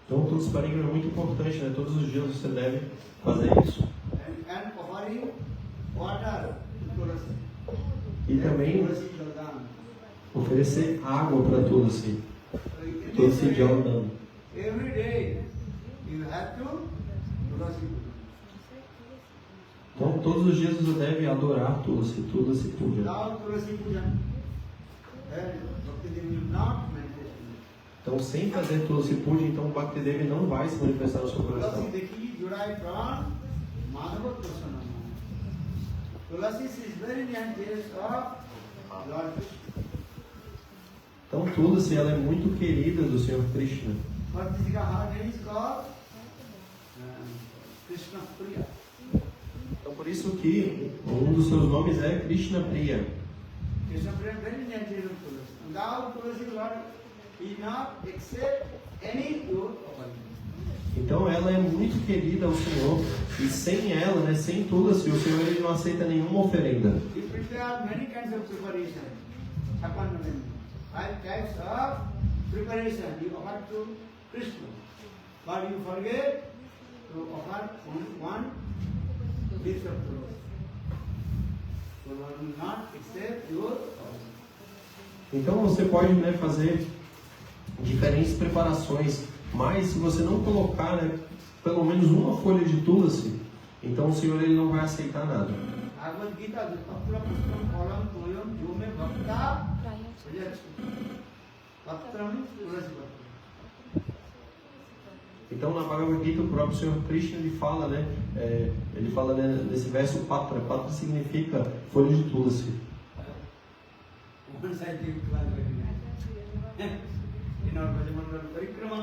Então Tulasi Parikrama é muito importante, né? Todos os dias você deve fazer isso. E também oferecer água para Tulasi. Tulasi Jordan. Então todos os dias você deve adorar Tulasi Puja. Então sem fazer Tulasi Puja, então o Bhaktidevi não vai se manifestar no seu coração. Então Tulasi ela é muito querida do Senhor Krishna. Então por isso que um dos seus nomes é Krishna Priya. Então ela é muito querida ao Senhor e sem ela, né, sem Tulasi, o Senhor ele não aceita nenhuma oferenda. Então você pode, né, fazer diferentes preparações, mas se você não colocar, né, pelo menos uma folha de Tulasi, Então o Senhor ele não vai aceitar nada. Bhagavat गीता जो पत्र पुष्पम फलम तोयम जो में भक्ता पत्रम तुलसी पत्र. Então na Bhagavad Gita o próprio Senhor Krishna ele fala, né? Ele fala nesse verso patra. Patra significa folha de tulasi. One scientific class in our Bhajamandal Parikrama,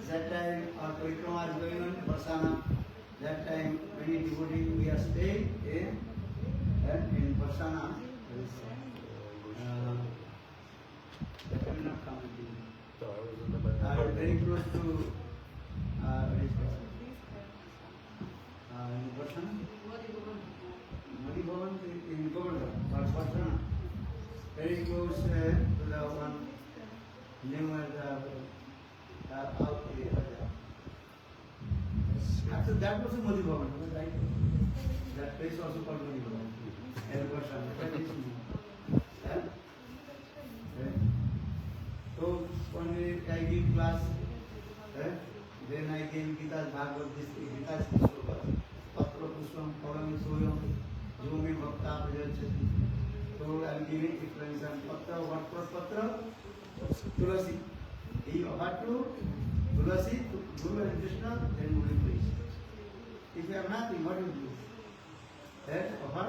that time our Parikrama is going on in Varsana. That time many devotees we are staying in Varsana. The Tamil community. Very close to in Varsana. Modi Bhavan in Govardhan, Varsana. Very close to the one name of the out there. After that was Modi Bhavan, right? That place also called Modi Bhavan. And Varsana. So one day I give class, then I gave Gita's Bhagavad Gita's Sloka. Patra Pushpam Phalam Soyam Yomi Bhakta Prajachati. So I am giving explanation. Patra, what for Patra? Tulasi. He offered to Tulasi, to Guru and Krishna, then Guru please. If you have nothing, what do you do? Then offer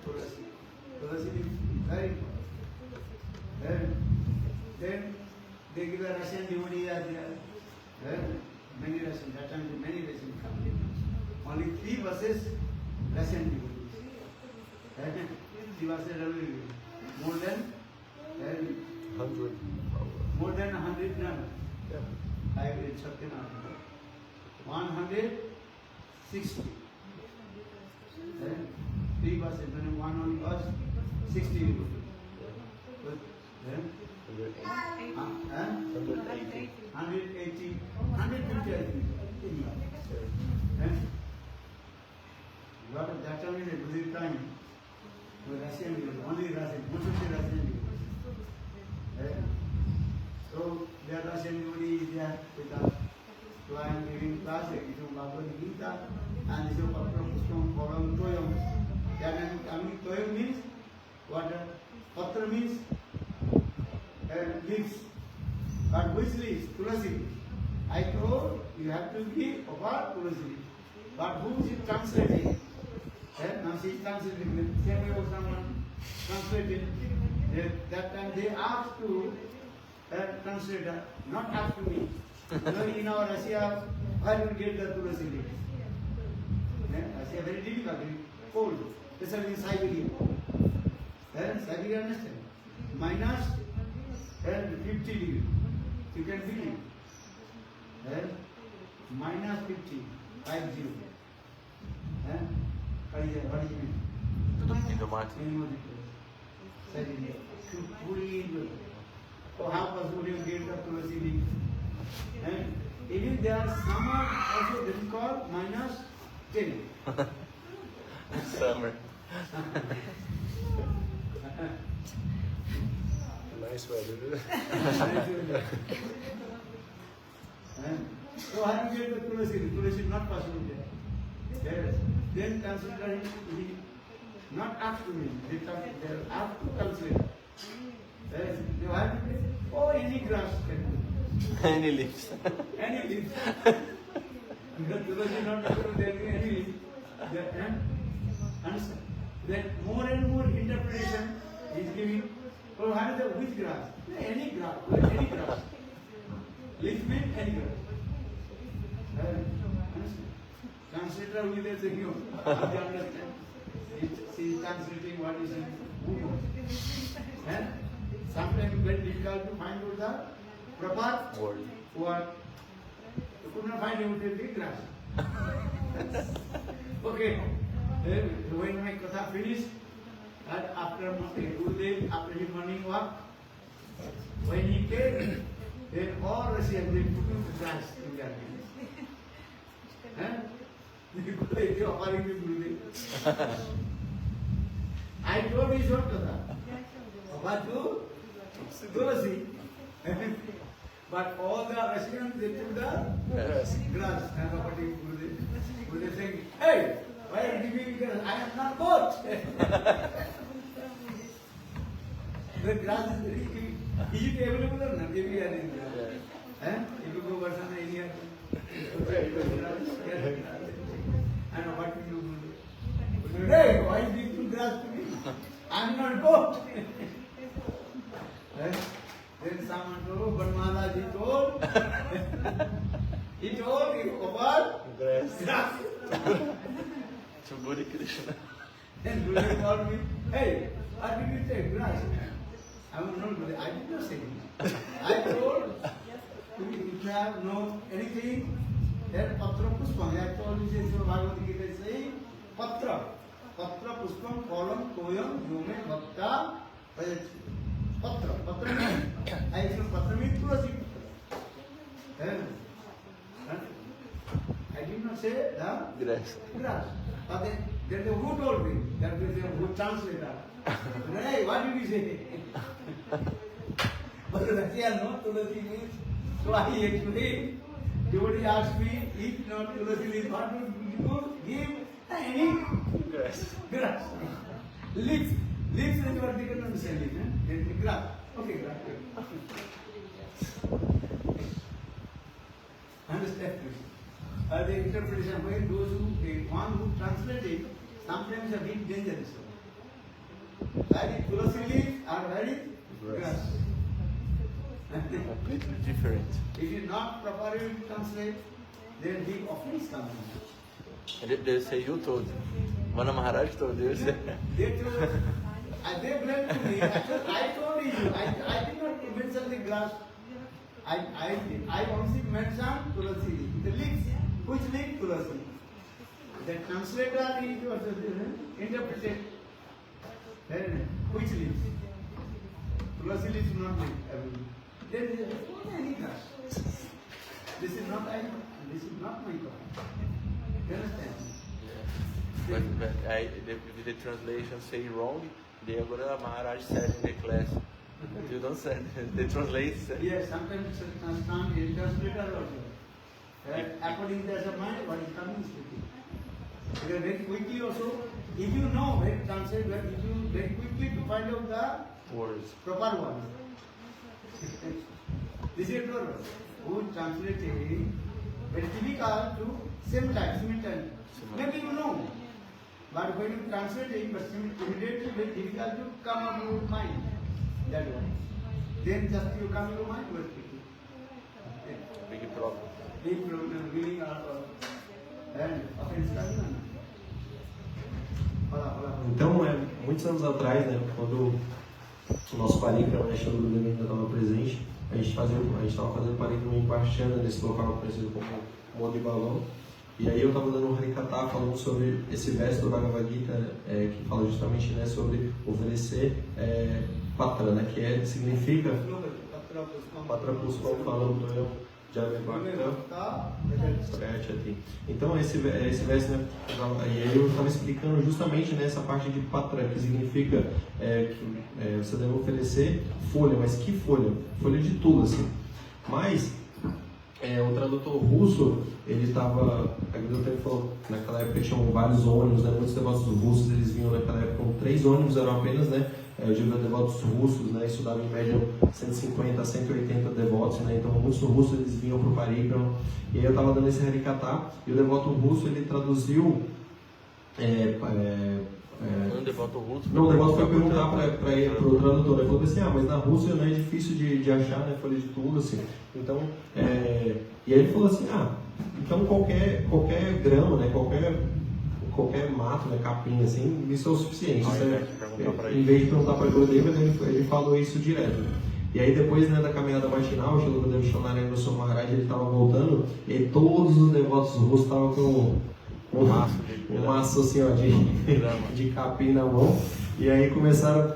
Tulasi. Tulasi is very important. Then they give a Russian devotee as many Russian, that time many Russian come. Only 3 verses Russian devotees. More than 100. more than 100 none. I read something out. 160. 3 verses, when 1 only was 60 devotees. Then 180. 180, 150 I think. Lot of that time is a good time. Russian, only Russian, mostly Russian. So their Russian devotees is there with us. So I am giving class, this is Bhagavad Gita, and this is Patra Pushpam Phalam Toyam. Toyam means water, Patra means leaves. But which leaves? Tulasi. I told you have to give about Tulasi. But who is it translating? Now she is translating. Same way was someone translated. That time they asked to translator, not asked to me. In our Russia, where will get the Tulasi leaves? Russia very difficult, cold, especially in Siberia. Siberia, understand? Minus 50 degrees. You can feel it. Minus 50, 50. What is it mean? In the mountain. So how possible you get the Tulasi leaf? Even there are summer also this is called minus 10. Summer. Nice weather. So how do you get the Tulasi? Tulasi is not possible there. Then consider he not asked to me. They asked to consider. You have to say, oh, any grass can do. Any leaves. Any leaves. Tulasi not able to tell me any leaves. Understand? Then more and more interpretation is giving. Oh, how is the which grass? Any grass. Any grass. Leaf means any grass. Translator will say, you understand? She is translating what is in Uno. And sometimes very difficult to find out the proper Word. word. You could not find out the grass. Okay. When my katha finished, and after his morning walk, when he came, then all Russians they took him to dance in their hands. I told you what katha. About Tulasi. But all the Russians, they took the Yes. grass. And nobody would saying, hey, why are you giving grass? I am not bought. The grass is very easily available or not? Everywhere in India. If you go Varsana area, and what will you do? Hey, why are you giving grass to me? I am not bought. Then someone told, but Maharaj, he told about grass. To Buddha Krishna. Then Gurudev called me, hey, what did you say? Grass. I was not Gurudev. I did not say it. I told, if you have no anything, then Patra Puspam. I told you, this is Bhagavad Gita is saying, Patra. Patra Puspam, Kolam, Koyam, Yume, Bhakta, Patra. Patra means, I said, Patra means Tulasi. Then, I did not say the Grass. grass. But then the who told me, that is the who translator. Hey, what did you say? But the no Tulasi means, so I explained. Devotee asked me, if not Tulasi leaves, what would you give? Any Grass. grass. Leaves. Leaves is what they can understand it. Then grass. Okay, grass. Understand this? The interpretation, when those who, the one who translate it, sometimes a bit dangerous. Very Tulasi leaves are very grass. Completely different. If you not properly translate, then big offense comes. They say you told. Mana Maharaj told you. They told, they blame to me. I told you, I did not mention the grass. I only mentioned Tulasi. The leaves, which leaf Tulasi? The translator is also interpreted. Then which leaves? Tulasi leaves not leaf. There is any grass. This is not I. This is not my God. You understand? But the translation say wrong. They are gonna Maharaj said in the class. You don't say. They translate. Yes, sometimes it's a translator also. According to the mind, what is coming speaking. Because very quickly also, if you know where to translate, if you very quickly to find out the Words. proper one. This is true. Who translated very difficult to same time, simultaneously. Maybe you know. But when you translate it, but immediately very difficult to come up with your mind. That one. Then just you come to your mind, you are speaking. Big problem. Big problem, really and offense coming. Então, muitos anos atrás, né, quando o nosso parikrama, né, Shri Gurudev ainda estava presente, a gente estava fazendo parikrama em Parchana, nesse local conhecido como Modi Balão. E aí eu estava dando um harikata falando sobre esse verso do Bhagavad Gita, que fala justamente, né, sobre oferecer patra, né, que significa patra puspam falam então esse verso, né, e aí eu estava explicando justamente nessa parte de patra, que significa que você deve oferecer folha, mas que folha? Folha de tudo, assim. Mas o tradutor russo, ele estava, a Gurudev falou, naquela época tinham vários ônibus, né, muitos devotos russos, eles vinham naquela época com 3 ônibus, eram apenas, né, eu digo devotos russos, né, isso dava em média 150 a 180 devotos, né, então muitos russos eles vinham para o parikrama, e aí eu estava dando esse harikata, e o devoto russo ele traduziu, Um devoto russo. não, o devoto foi perguntar para o tradutor, ele falou assim, mas na Rússia não é difícil de achar, né, folha de tudo, assim, então, e aí ele falou assim, então qualquer grama, né, qualquer mato, né, capim, assim, isso é o suficiente. Em vez de perguntar para o Gurudev, ele falou isso direto. E aí depois, né, da caminhada matinal, o Gurudev Shanarayana Goswami Maharaj, ele estava voltando, e todos os devotos russos estavam com um maço assim, ó, de capim na mão. E aí começaram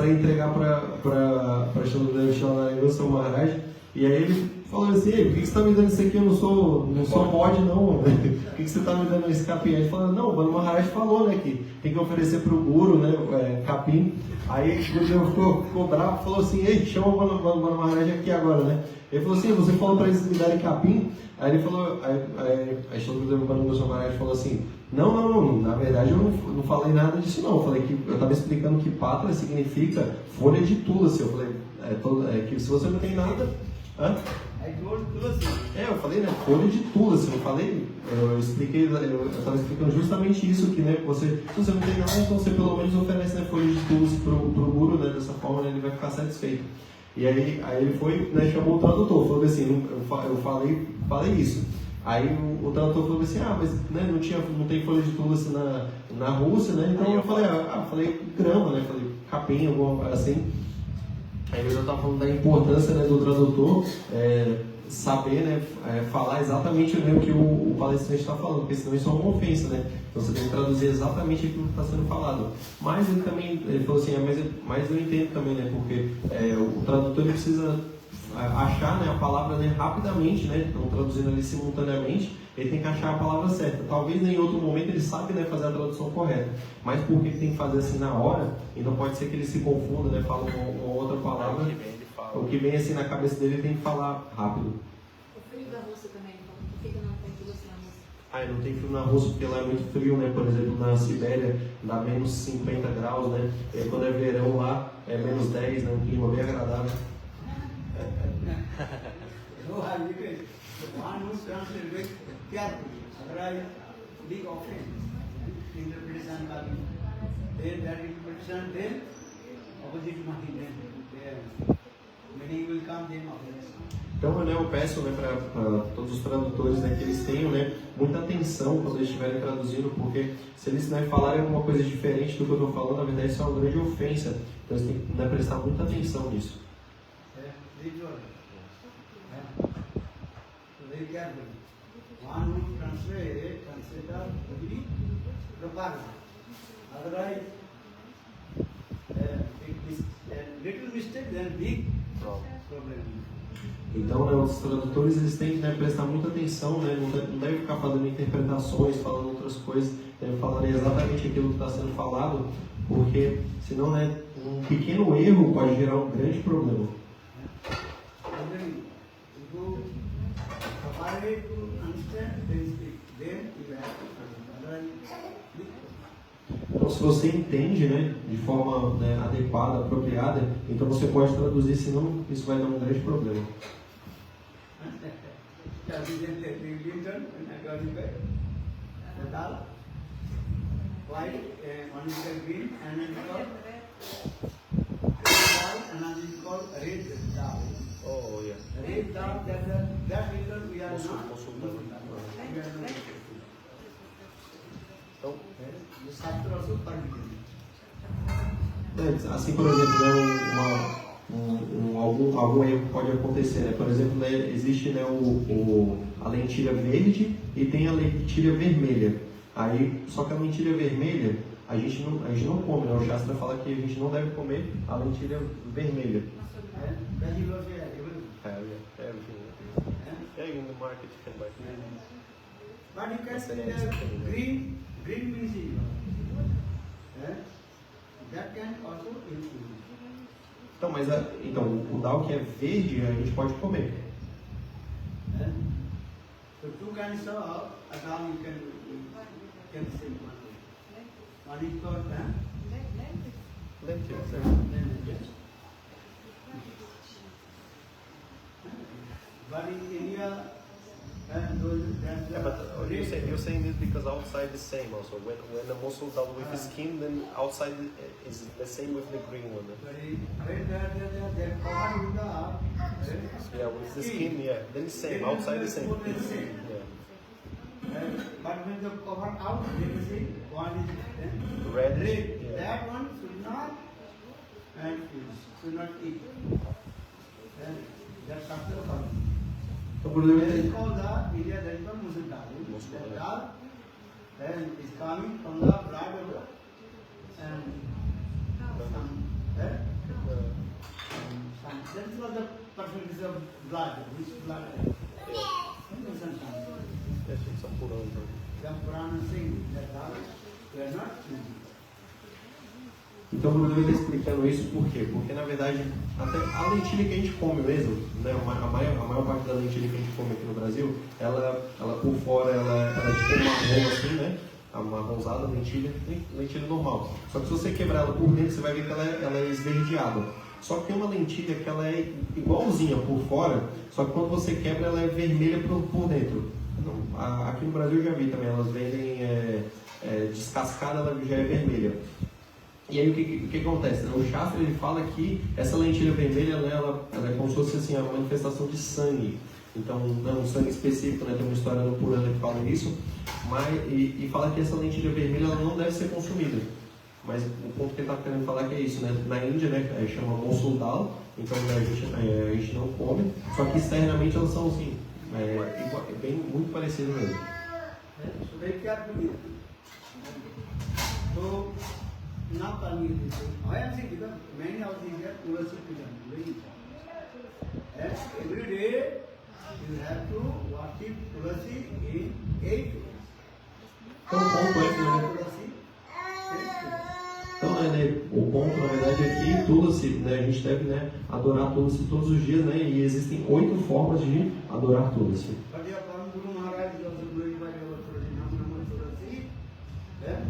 a entregar para Shilanarenga Goswami Maharaj. E aí ele falou assim, por que você está me dando isso aqui? Eu não sou bode não. Por que você está me dando esse capim? Aí ele falou, não, o Banu Maharaj falou, né, que tem que oferecer para o Guru, né, capim. Aí o Guru ficou bravo e falou assim, ei, chama o Banu Maharaj aqui agora, né? Ele falou assim, você falou para eles me darem capim? Aí ele falou, o Banu Maharaj falou assim, não, na verdade eu não falei nada disso não. Eu falei que eu estava explicando que patra significa folha de tulasi. Eu falei, que se você não tem nada... Hã? Eu falei, né? Folha de tulasi. Eu falei, eu estava explicando justamente isso, que né, se você não tem nada, então você pelo menos oferece, né, folha de tulasi pro Guru, né? Dessa forma, né, ele vai ficar satisfeito. E aí ele foi, né, chamou o tradutor, falou assim, eu falei isso. Aí o tradutor falou assim, mas né, não tem folha de tulasi na Rússia, né? Então eu falei grama, né? Falei capim, alguma coisa assim. Aí eu estava falando da importância, né, do tradutor saber, né, falar exatamente, né, o que o palestrante está falando, porque senão isso é uma ofensa, né? Então você tem que traduzir exatamente aquilo que está sendo falado. Mas ele falou assim, mas eu entendo também, né, porque o tradutor ele precisa achar, né, a palavra, né, rapidamente, né, então traduzindo ali simultaneamente, ele tem que achar a palavra certa. Talvez em outro momento ele sabe, né, fazer a tradução correta, mas porque ele tem que fazer assim na hora, então pode ser que ele se confunda, né, fala uma outra palavra, o que vem assim na cabeça dele ele tem que falar rápido. O frio da Rússia também, então, por que não tem Rússia na Rússia? Não tem frio na Rússia porque lá é muito frio, né? Por exemplo, na Sibéria dá menos 50 graus, né? E quando é verão lá é menos 10, né? Um clima bem agradável. One who translates very carefully, otherwise big offense. Interpretation coming. Then that interpretation, then opposite mind, then many will come, then offense. Então, né, eu peço, né, para todos os tradutores, né, que eles tenham, né, muita atenção quando eles estiverem traduzindo, porque se eles, né, falarem alguma coisa diferente do que eu estou falando, na verdade isso é uma grande ofensa. Então eles têm que, né, prestar muita atenção nisso. Very carefully. One who translates, consider very properly. Otherwise, little mistake, then big problem. Então, né, os tradutores eles têm que, né, prestar muita atenção, né, não devem ficar fazendo interpretações, falando outras coisas, devem falar exatamente aquilo que está sendo falado, porque senão, né, um pequeno erro pode gerar um grande problema. Então, se você entende, né, de forma, né, adequada, apropriada, então você pode traduzir, senão isso vai dar um grande problema. Oh, yeah. Então, assim, por exemplo, né, algum erro pode acontecer, né? Por exemplo, né, existe, né, a lentilha verde e tem a lentilha vermelha. Aí, só que a lentilha vermelha a gente não come, né? O Shastra fala que a gente não deve comer a lentilha vermelha. In the market you can buy. But you can see the green means that can also improve. Então, mas o dal que é verde a gente pode comer. So two kinds of dal you can say one is called Lentils. But in India, But you're saying this because outside is same also. When the mussel dal with the skin, then outside is the same with the green one. Yeah, with the skin, yeah. Then it's same. Outside the same. Yeah. But when the cover out, they will say one is Red. Yeah. That one should not eat. That's after the color. That is called the India, that is called musul dal. That dal is coming from the blood of the That was the percentage of blood, which blood? Esses são por ano. The Purana saying that we are not choosing. Então o Bruno está explicando isso por quê? Porque na verdade até a lentilha que a gente come mesmo, né, a maior parte da lentilha que a gente come aqui no Brasil, ela por fora ela é tipo marrom assim, né? A marronzada lentilha normal. Só que se você quebrar ela por dentro, você vai ver que ela é esverdeada. Só que tem uma lentilha que ela é igualzinha por fora, só que quando você quebra ela é vermelha por dentro. Então, aqui no Brasil eu já vi também, elas vendem descascada, ela já é vermelha. E aí o que acontece? O Shastra ele fala que essa lentilha vermelha ela é como se fosse assim, a manifestação de sangue. Então não é um sangue específico, né? Tem uma história no Purana que fala isso, e fala que essa lentilha vermelha ela não deve ser consumida. Mas o ponto que ele está querendo falar que é isso, né? Na Índia, né, chama Mosul Dal, então a gente não come, só que externamente elas são assim, muito parecidas mesmo. So very carefully. So now telling you this, I am saying because many of these are Tulasi Pujan, very important. And every day you have to worship Tulasi in 8 ways. Então o ponto é que, né? Tulasi, Então, o ponto, na verdade, é que Tulasi, né, a gente deve, né, adorar Tulasi todos os dias, né, e existem 8 formas de adorar Tulasi. but your Guru Maharaj is also glorified over Tulasi, Nam Tulasi. Then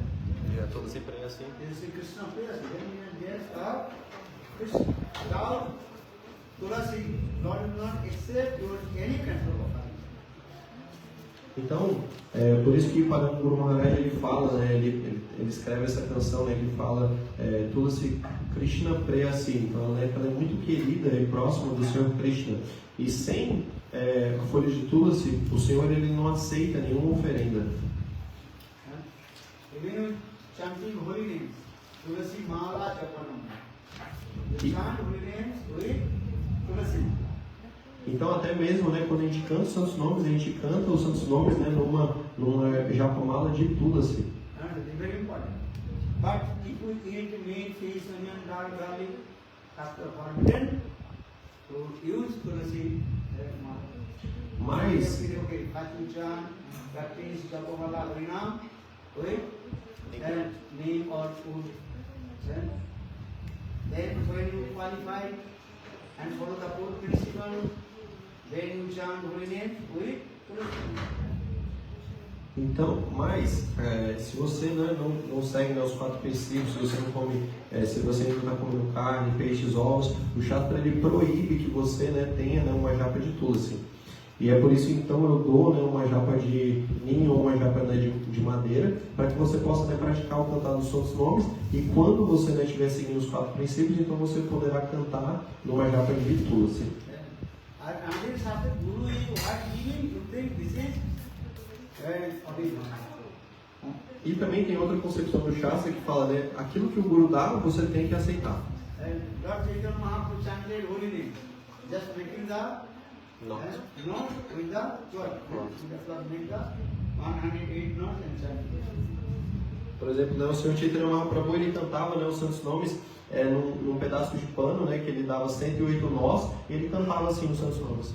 E é todo sempre assim. there is a Krishna prayer, then there are Krishna. Without Tulasi, Lord will not accept your any kind of offering. Então, por isso que Param Guru Maharaj ele fala, né, ele escreve essa canção, né, ele fala Tulasi Krishna Preyasi, então ela é muito querida e próxima do Senhor Krishna. E sem folhas de Tulasi, o Senhor ele não aceita nenhuma oferenda. Even chanting holy names, Tulasi Mala Japanam. You chant holy names with Tulasi. Então até mesmo, né, quando a gente canta os santos nomes, a gente canta os santos nomes, né, numa japamala de Tulasi. And it is very important. But if we eat meat, fish, onion, dal, garlic, after forbidden, to use Tulasi Mala. Mas Okay, Kachan, practice Japamala Harinam with and name or food. Then when you qualify and follow the 4th principle, then you chant holy name with Tulasi. Então, mas se você não segue, né, os 4 princípios, se você não come, se você ainda está comendo carne, peixes, ovos, o Shastra ele proíbe que você, né, tenha, né, uma japa de Tulasi. E é por isso então eu dou, né, uma japa de ninho ou uma japa, né, de madeira, para que você possa, né, praticar o cantar dos santos nomes, e quando você, né, estiver seguindo os 4 princípios, então você poderá cantar numa japa de Tulasi. Another Shastra, Guru is what giving, you think this is original. E também tem outra concepção do Shastra que fala, né, aquilo que o Guru dá, você tem que aceitar. And Lord Chaitanya Mahaprabhu chanted holy name, just making the Note. note with the 12. Just like make the 108 notes and chant. Por exemplo, né, o Senhor Chaitanya Mahaprabhu ele cantava, né, os santos nomes num pedaço de pano, né, que ele dava 108 nós, e ele cantava assim os santos nomes.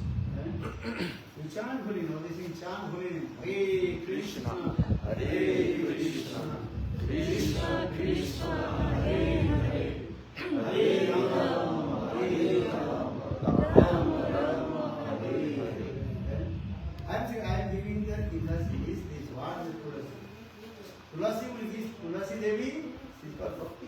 You chant holy name, this is chant holy name. Hare Krishna, Hare Krishna, Krishna Krishna, Hare Hare, Hare Rama, Hare Rama, Rama Rama, Hare Hare. I am giving the Tulasi is this. What is Tulasi? Tulasi will give Tulasi Devi, she is called Bhakti.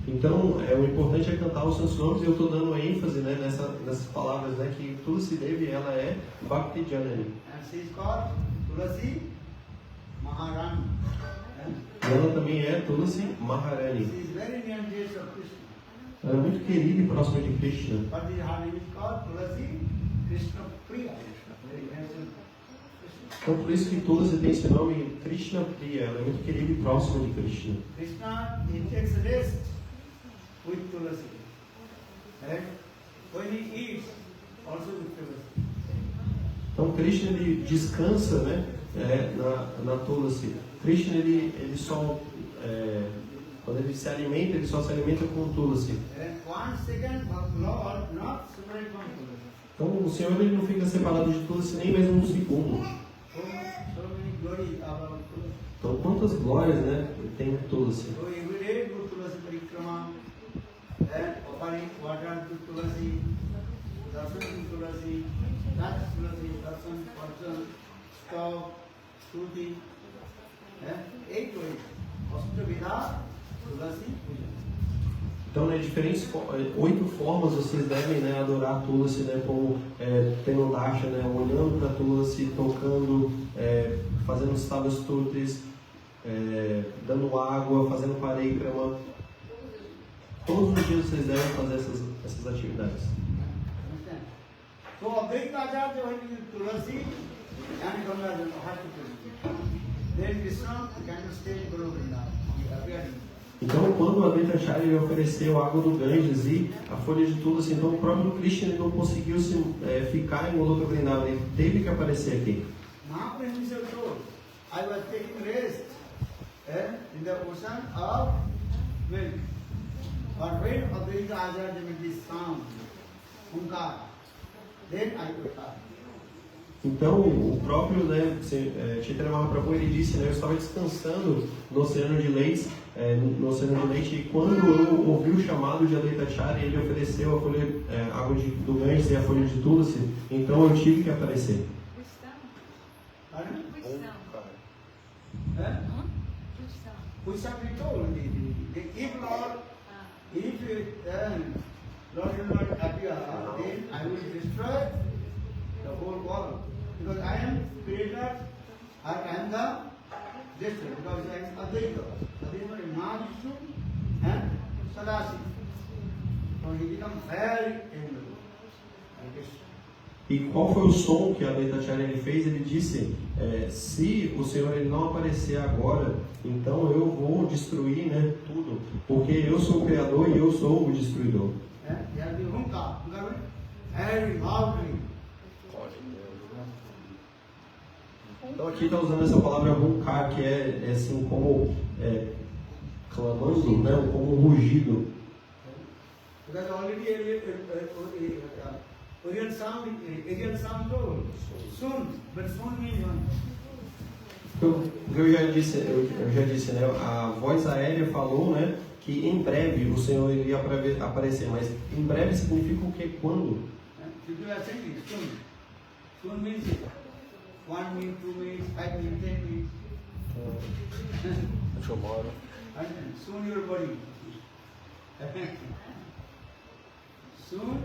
Então, o importante é cantar os santos nomes, e eu estou dando ênfase, né, nessas palavras, né, que Tulasi Devi ela é Bhakti Janani. And she is called Tulasi Maharani. E ela também é Tulasi Maharani. She is very near dear of Krishna. Ela é muito querida e próxima de Krishna. But her name is called Tulasi Krishna Priya. Very handsome Krishna. Então, por isso que Tulasi tem esse nome Krishna Priya. Ela é muito querida e próxima de Krishna. Krishna, he takes rest with Tulasi. And when he eats, also with Tulasi. Então, Krishna ele descansa, né, na Tulasi. Krishna ele só Quando ele se alimenta, ele só se alimenta com Tulasi. And 1 second of Lord not separate from Tulasi. Então o Senhor ele não fica separado de Tulasi nem mesmo um segundo. So many glories about Tulasi. Então quantas glórias, né, tem Tulasi. So every day do Tulasi Parikrama and offering water to Tulasi, darshan to Tulasi, touch Tulasi, darshan, darshan, stop, shruti, and 8 ways. Ashtavidha, Tulasi, puja. Então, né, diferentes 8 formas vocês devem, né, adorar Tulasi, né, como tendo darsha, né, olhando para Tulasi, tocando, fazendo os tabastutis, dando água, fazendo parikrama. Todos os dias vocês devem fazer essas atividades. Understand? So Advaita Acharya when you Tulasi and Ganga has to pray. Then Krishna can stay in Guru Vrindavan. He appeared. Então, quando o Advaita Acharya ele ofereceu a água do Ganges e a folha de Tulasi, então o próprio Krishna ele não conseguiu ficar em Goloka Vrindavan, ele teve que aparecer aqui. Mahaprabhu himself told, I was taking rest in the ocean of wind. But when Advaita Acharya made this sound, Hunkar, then I could come. Então, o próprio, né, Chaitanya Mahaprabhu ele disse, né, eu estava descansando no oceano de leite, e quando eu ouvi o chamado de Advaita Acharya, ele ofereceu a folha, água do Ganges e a folha de Tulasi, então eu tive que aparecer. Which sound? Pardon? Which sound? Eh? Which sound? Which have we told? If Lord, if Lord will not appear, then I will destroy the whole world. Because I am creator, I am the destroyer. Because I am Advaita. Advaita is Mahavishnu and Sadasiva. So he becomes very angry. Like this. E qual foi o som que a Advaita Acharya ele fez? Ele disse, se o Senhor ele não aparecer agora, então eu vou destruir, né, tudo, porque eu sou o Criador e eu sou o Destruidor. He has been Hunkar. Hunkar means very loudly. Então aqui está usando essa palavra Hunkar, que é assim como clamando, né, como um rugido. Because already Arian sound told soon, but soon means one. Eu já disse, né, a voz aérea falou, né, que em breve o Senhor iria aparecer, mas em breve significa o que? Quando? People are saying soon. Soon means 1 minute, 2 minutes, 5 minutes, 10 minutes. Tomorrow. And soon your body. Soon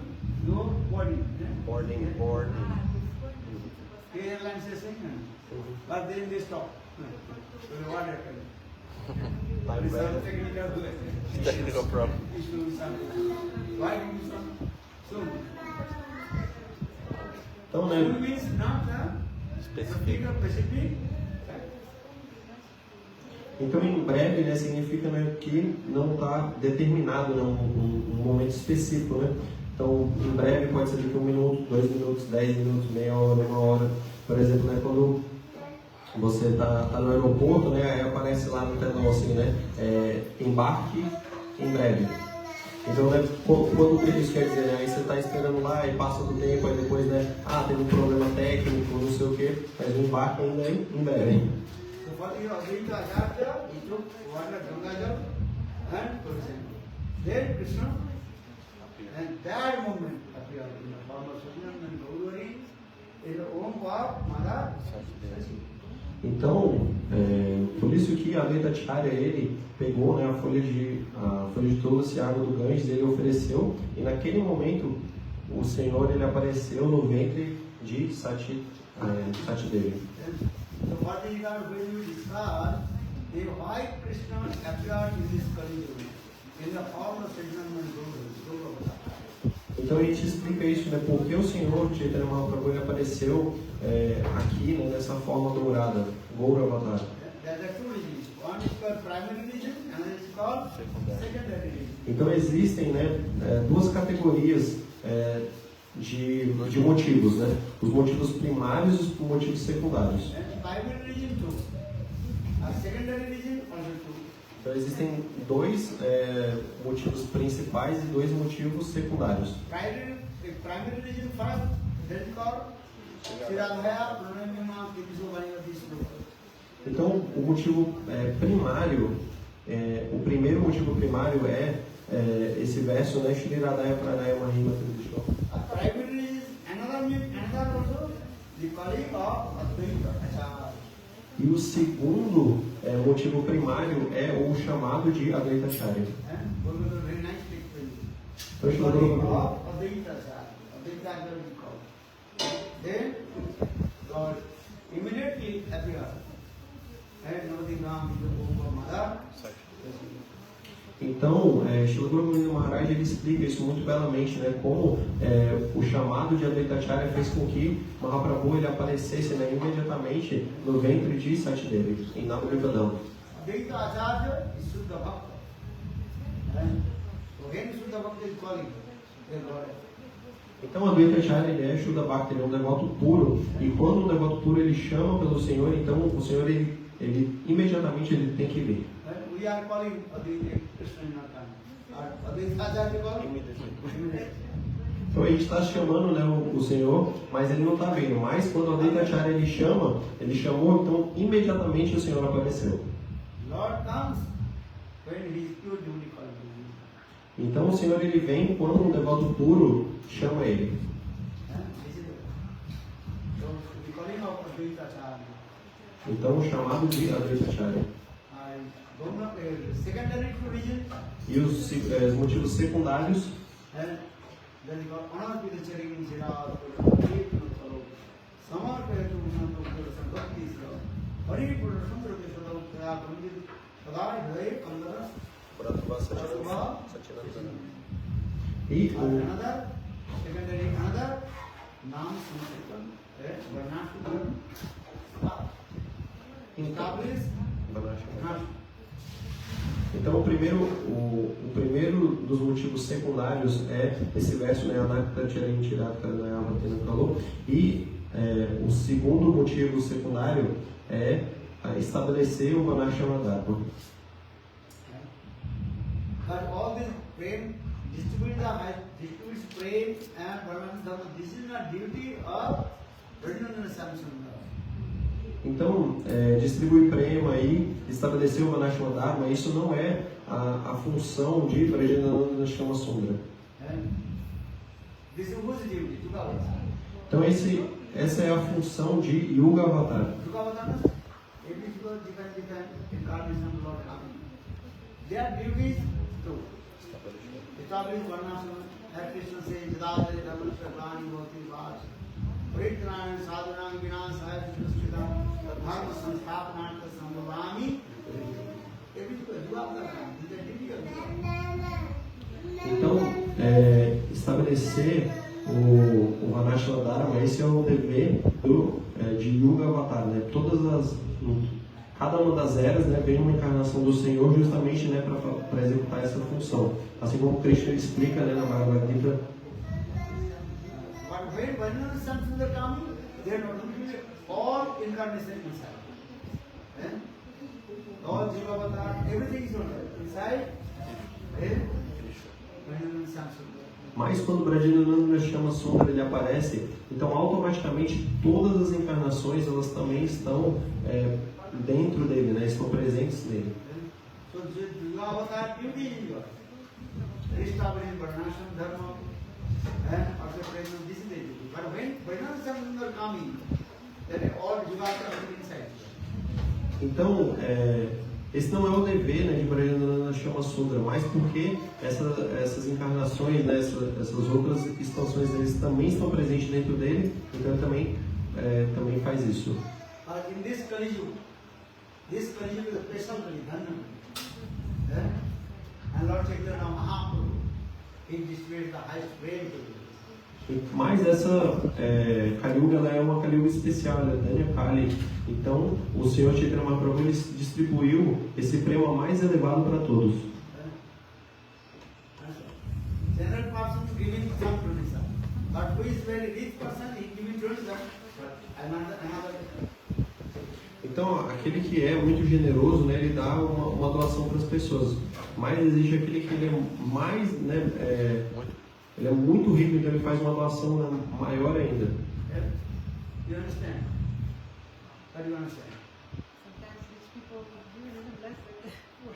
your body. Boarding. Airlines are saying, but then they stop. So what happened? Time This is value. Technical problem. issue. Why did you stop? Soon. Então, Soon né, means not Specific. specific. então em breve, né, significa, né, que não está determinado, né, um momento específico, né? Então, em breve pode ser daqui 1 minuto, 2 minutos, 10 minutos, meia hora, 1 hora. Por exemplo, né, quando você está no aeroporto, né, aí aparece lá no telão assim, né, embarque em breve. Então, né, quando isso quer dizer, né, aí você está esperando lá e passa do tempo, aí depois, né, teve um problema técnico, não sei o que, mas o embarque ainda é em breve. So for the Advaita Acharya, he took water, Gangajal, and Tulsi. Then Krishna, and that moment appeared in the form of Satyananda and Gauri, is the Om Bhav Mada Sasi. Então, por isso que a Advaita Acharya, ele pegou, né, a folha de Tulasi, a água do Ganges, ele ofereceu, e naquele momento o Senhor ele apareceu no ventre de Sati Devi. So what is that when you discuss the why Krishna appeared in this Kali Yuga in the form of Satyananda and Gauri. Então a gente explica isso, né, porque o Senhor Chaitanya Mahaprabhu ele apareceu aqui, né, nessa forma dourada, Gaura Avatar. There are two religions. One is called primary religion, and is called secondary religion. Então existem, né, 2 categorias de motivos, né? Os motivos primários e os motivos secundários. And primary religion too. A secondary religion also too. Então existem dois motivos principais e dois motivos secundários. Primary reason first, that is called Shiradhaya Pranamima Kipisovani Sloka. Então o motivo primário, o primeiro motivo primário é esse verso, né? Shri Radhaya Pranayama Mahima Krishna. Primary is another also the calling of Advaita Acharya. E o segundo motivo primário é o chamado de Advaita Acharya. Guru very nice statement. Então, Shri Calling Guru- of Advaita Acharya. Advaita Acharya is called. Then God immediately appeared. And nothing wrong with the womb of mother. Então, Srila Guru Govinda Maharaj ele explica isso muito belamente, né? Como o chamado de Advaita Acharya fez com que Mahaprabhu ele aparecesse, né, imediatamente no ventre de Satidevi, em Navadvipadam. Advaita Acharya is Shuddha Bhakta. And when Shuddha Bhakta is calling, then God appears. Então, Advaita Acharya ele é Shuddha Bhakta, ele é um devoto puro, e quando um devoto puro ele chama pelo Senhor, então o Senhor ele imediatamente ele tem que vir. We are calling Advaita Krishna in our time. Advaita Acharya calling immediately. Então a gente está chamando, né, o Senhor, mas ele não está vindo. Mas quando o Advaita Acharya ele chamou, então imediatamente o Senhor apareceu. Lord comes when he is pure devotee calling. Então o Senhor ele vem quando um devoto puro chama ele. This is so the calling of Advaita Acharya. Então o chamado de Advaita Acharya. Secondary reason, E os motivos secundários and then you got honor with the cherry in Sirad, Samar Petu Nanto Sambhakti Sira, Hari Pura Sundra Vishwada Kaya Kamjit, Sadai Hare Kandara, e another, secondary, another, Nam Sankirtan, Varnashukam, establish, Varnashukam. Então o primeiro dos motivos secundários é esse verso, né, Anakta Charin Tirata Nayama Tenakalo, e o segundo motivo secundário é estabelecer o Varnashama Dharma. But all this prem, distributes prem and Varnashama Dharma, this is not duty of Brajnana Samsung. Então, distribuir prema e estabelecer o Varnashama Dharma, isso não é a função de Brajananda Shama Sundra. This is whose duty? Yuga Avatar. Então, essa é a função de Yuga Avatar. Yuga Avatar means every different incarnation of Lord coming. Their duty is to establish Varnashama, as Krishna says, Jadadari Dhammasya Prani Bhoti Vas, Pritran Sadhanam Vinasaya Krishna Dharma Sansthapanartha Sambhavami. Então, estabelecer o Varnashama Dharma, esse é o dever de Yuga Avatar, né? Cada uma das eras, né, vem uma encarnação do Senhor justamente, né, para executar essa função. Assim como Krishna explica, né, na Bhagavad Gita. But when Varnashama Samsung are coming, they are not looking at all incarnation inside. All Jiva Avatar, everything is inside. Varnashama Samsung. Mas quando Brajananda Shama Sundra ele aparece, então automaticamente todas as encarnações elas também estão dentro dele, né? Estão presentes nele. So Jiva Avatar duty is establishing Varnashama Dharma and also present this is the duty. But when Varnashama Samsung are coming, then all Jiva Avatar are inside. Então, esse não é o dever, né, de Brajananda Shama Sundra, mas porque essas encarnações, né, essas outras expansões deles também estão presentes dentro dele, então ele também faz isso. In this Kali Yuga is a special Kali Yuga. And Lord Chaitanya Mahaprabhu, he displayed the highest prem to you. Mas essa Kali Yuga ela é uma Kali Yuga especial, ela é Danya Kali. Então, o Senhor Chaitanya Mahaprabhu ele distribuiu esse prêmio mais elevado para todos. General person giving some donation, but who is very rich person, he giving donation. Another. Então, aquele que é muito generoso, né, ele dá uma doação para as pessoas. Mas existe aquele que ele é mais, né, ele é muito rico, então ele faz uma doação, né, maior ainda. You understand? What do you understand? Sometimes rich people do really bless the poor.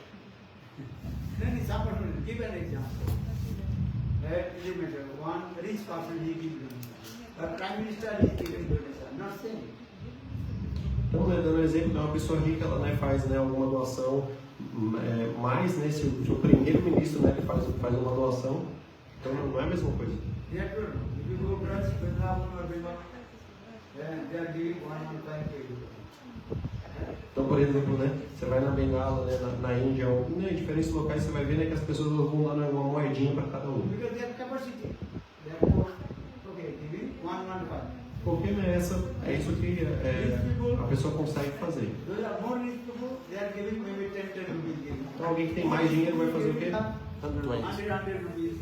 Then it's opportunity. Give an example. One rich person he gives donation. A prime minister is giving donation. Not same. Então, né, dando um exemplo, né, uma pessoa rica, ela, né, faz, né, alguma doação, mais, né, se o primeiro-ministro, né, ele faz uma doação, então não é a mesma coisa. They are true. If you go brush, Vrindavan or Vrindavan, they are giving 115 kg. Então, por exemplo, né, você vai na Bengala, né, na Índia, ou em diferentes locais, você vai ver, né, que as pessoas vão dar uma moedinha para cada um. Because they have capacity. Therefore, okay, giving 115. Porque, né, é isso que a pessoa consegue fazer. Those are more rich people, they are giving maybe 10 rupees. Giving. Então, alguém que tem mais dinheiro vai fazer o quê? 100 rupees.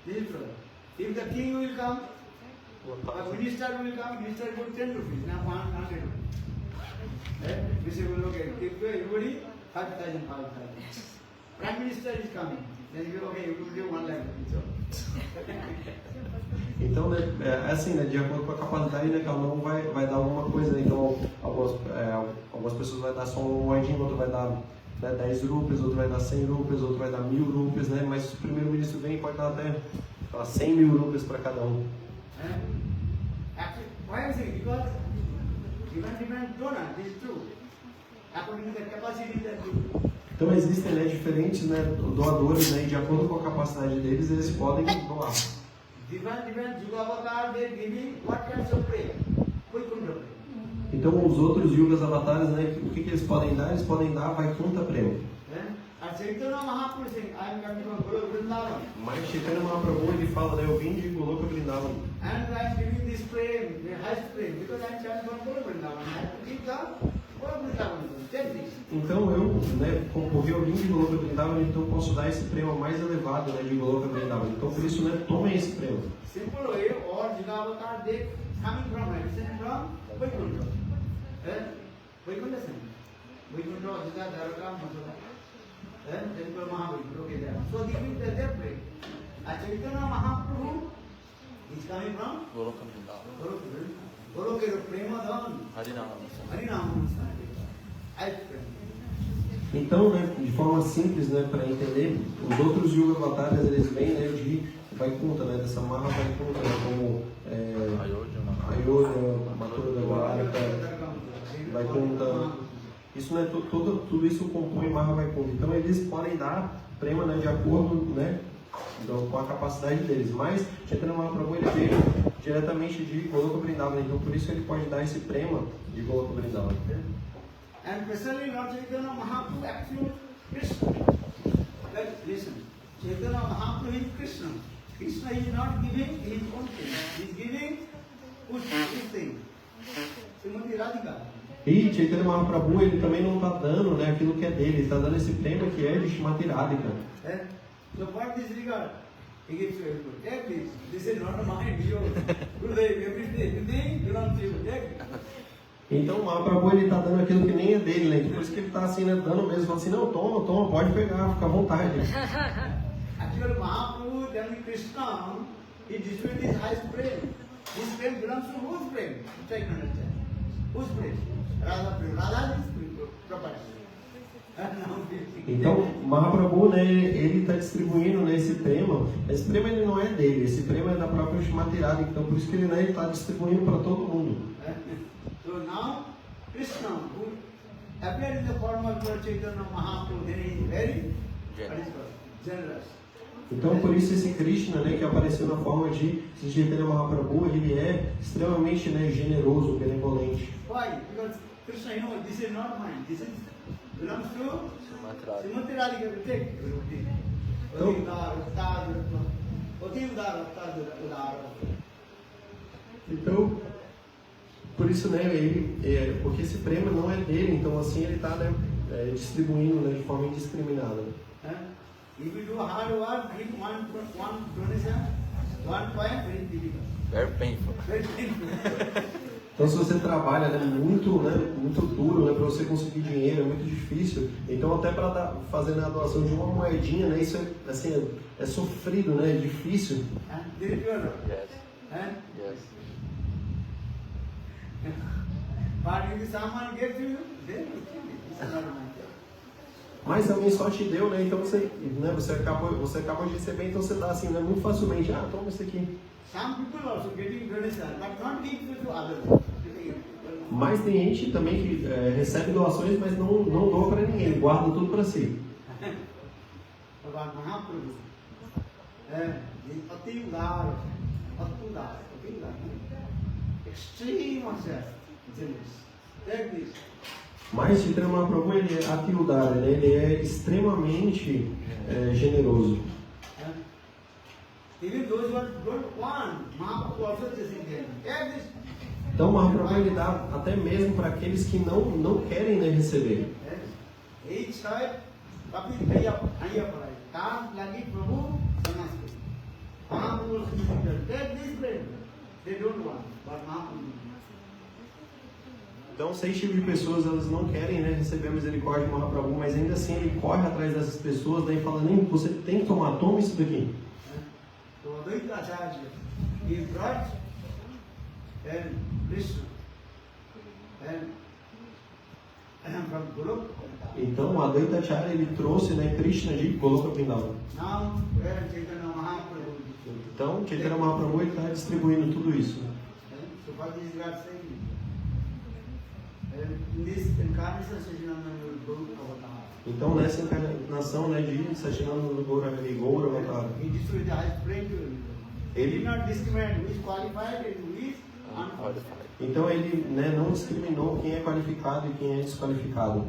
This is true. If the king will come, a minister will come, minister will 10 rupees, now 100 rupees. We say, well, okay, give to everybody 5,000, 5,000. Prime minister is coming, then you go, okay, you will give 1 lakh rupees. Então, né, é assim, né, de acordo com a capacidade, né, cada um vai dar alguma coisa, né, então algumas pessoas vai dar só uma moedinha, outro vai dar, né, 10 rupias, outro vai dar 100 rupias, outro vai dar 1.000 rupias, né, mas se o primeiro-ministro vem, pode dar até 100.000 rupias para cada um. Actually, why is it? Because different donor, this is true. According to the capacity that you. Então existem, né, diferentes, né, doadores, né, e de acordo com a capacidade deles, eles podem doar. Different Yugavatar, they giving what kinds of prayer? Vaikuntha prayer. Então os outros Yugas avatares, né, o que eles podem dar? Eles podem dar Vaikuntha Prema. And Chaitanya Mahaprabhu saying, I am coming from Goloka Vrindavan. Mas Chaitanya Mahaprabhu, ele fala, né, eu vim de Goloka Vrindavan. And I am giving this prayer, the highest prayer, because I am coming from Goloka Vrindavan. I have to give the Goloka Vrindavan. Take this. Então eu, né, porque eu vim de Goloka Vrindavan, então eu posso dar esse prêmio mais elevado, né, de Goloka Vrindavan. Então por isso, né, tomem esse prêmio. Simple way, all Yugavatar, they coming from, descending from Vaikuntha. Vaikuntha saying, Vaikuntha, Ajita, Dwaraka, Mathura. Then go Mahaprabhu, okay there. So they give their prayer. And Chaitanya Mahaprabhu is coming from Goloka Vrindavan. Goloka Premadhan. Harinama. Harinam. Então, né, de forma simples, né, para entender, os outros Yuga Avataras, eles vêm, né, de Vaikuntha, né, dessa Maha Vaikuntha, né, como Ayodhya, Mathura, Dwaraka, Vaikuntha. Isso, né, tudo isso compõe Maha Vaikuntha. Então eles podem dar prema, né, de acordo, né, com a capacidade deles. Mas Chaitanya Mahaprabhu, ele veio diretamente de Goloka Vrindavan, então por isso ele pode dar esse prema de Goloka Vrindavan. And especially Lord Chaitanya Mahaprabhu actually Krishna. But listen, Chaitanya Mahaprabhu is Krishna. Krishna is not giving his own thing. He is giving his thing. Srimati Radhika. E Chaitanya Mahaprabhu, ele também não está dando, né, aquilo que é dele, ele está dando esse prêmio que é de Srimati Radhika. So for this regard, he gives to everybody. Take this. This is not mine, yours. Everything belongs to you. Take it. Então o Mahaprabhu, ele está dando aquilo que nem é dele, né? Por isso que ele está assim, né, dando mesmo, falando assim, não, toma, pode pegar, fica à vontade. Actually, Mahaprabhu telling Krishna, he distributed his highest praise. His praise belongs to whose praise? Try to understand. Whose praise? Radha praise. Radha is property. Então, Mahaprabhu, né, ele está distribuindo, né, esse prêmio. Esse prêmio ele não é dele, esse prêmio é da própria Srimati Radhika. Então, por isso que ele está distribuindo para todo mundo. So now, Krishna, who appeared in the form of Lord Chaitanya Mahaprabhu, then he is very generous. Então, por isso esse Krishna, né, que apareceu na forma de Chaitanya Mahaprabhu, ele é extremamente, né, generoso, benevolente. Why? Because Krishna, you know, this is not mine. This is belongs to Srimati Radhika. Take everything. Então, por isso, né, porque esse prêmio não é dele, então assim ele está, né, distribuindo, né, de forma indiscriminada. If you do hard work, give one donation, 1 point, very difficult. Very painful. Very painful. Então, se você trabalha muito duro, né, para você conseguir dinheiro, é muito difícil. Então, até para fazer a doação de uma moedinha, né, isso é, assim, é sofrido, né, é difícil. Did you know? Yes. Yes. But if someone gives you, then it's not my job. Mas alguém só te deu, né, então você acabou de receber, então você dá assim, né, muito facilmente, toma isso aqui. Some people also getting donation, but not giving to others. Mas tem gente também que recebe doações, mas não doa para ninguém, guarda tudo para si. Bhagavan Mahaprabhu, Ati Udar, extreme generous. Take this. Mas Chaitanya Mahaprabhu, ele é Ati Udar, né? Ele é extremamente generoso. Even those who don't want, Mahaprabhu also chasing them. Take this. Então Mahaprabhu ele dá até mesmo para aqueles que não querem, né, receber. Each side, tapi ayah parai. Tam lagi Prabhu sanas kari. Mahaprabhu also chasing them. Take this bread. They don't want, but Mahaprabhu. Então 6 tipos de pessoas, elas não querem, né, receber a misericórdia de Mahaprabhu, mas ainda assim ele corre atrás dessas pessoas, daí fala, nem você tem que tomar, toma isso daqui. So Advaita Acharya, he brought Krishna and from Goloka. Então o Advaita Acharya ele trouxe, né, Krishna de Goloka Vrindavan. Now Chaitanya Mahaprabhu. Então Chaitanya Mahaprabhu ele está distribuindo tudo isso. So what is God saying? In this incarnation, Sachidananda will go to Avatar. Então nessa encarnação, né, de Sachidananda Gaura Avatar, He distributed the highest flame to everyone. He did not discriminate who is qualified and who is unqualified. então ele, né, não discriminou quem é qualificado e quem é desqualificado.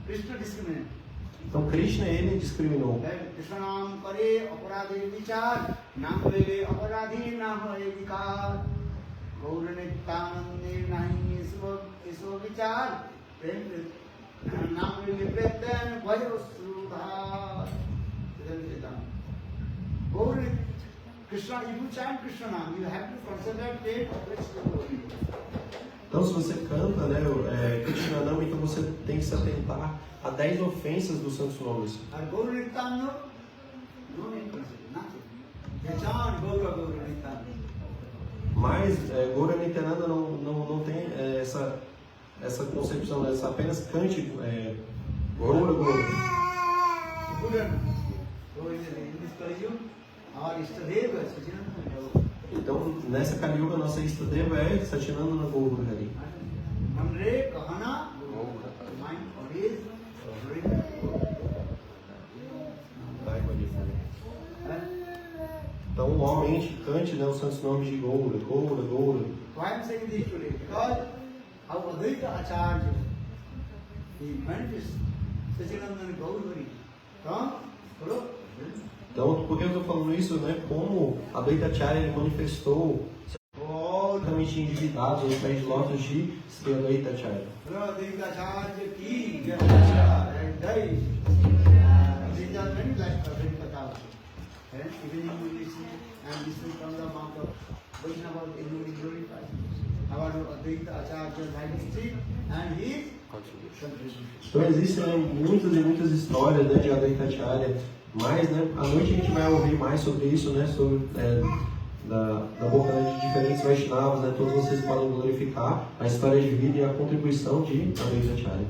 Krishna discriminated. Então Krishna ele discriminou. Krishnam pare aparadhi vichar, nam vele aparadhi nam vikar. Gauranitanande nahi iso vichar, nam vele pretan vajo sudha. Gauranit Krishna, if you chant Krishna name, you have to concentrate on Krishna. Então se você canta, né, Krishna Nama, então você tem que se atentar a 10 ofensas dos santos nomes. Gauranitananda, no need nothing. They chant Gaura Gauranitananda. Mas Gaura Nityananda não tem essa concepção, né? Apenas cante Gaura Gaura. Então nessa Kali Yuga nossa Istadeva é Sachidananda Gaura Hari. Então igualmente cante, né, os santos nomes de Gaura, Gaura, Gaura. Why I am saying this today? Because our Advaita Acharya, he manifests Sachidananda Gaurvari from Goloka. Então, por que eu estou falando isso, né? Como a Advaita Acharya ele manifestou totalmente endividado nos pés de lótus de Sri Advaita Acharya. Advaita Acharya ki jai, jai. These are many like Advaita Acharya. Even in listening and listening from the mouth of Vaishnava, it will be glorified. Our Advaita Acharya majesty and his contribution. Então existem, né, muitas e muitas histórias, né, de Advaita Acharya, mas, né, à noite a gente vai ouvir mais sobre isso, né, sobre da boca, né, de diferentes Vaishnavas, né, todos vocês podem glorificar a história de vida e a contribuição de Advaita Acharya.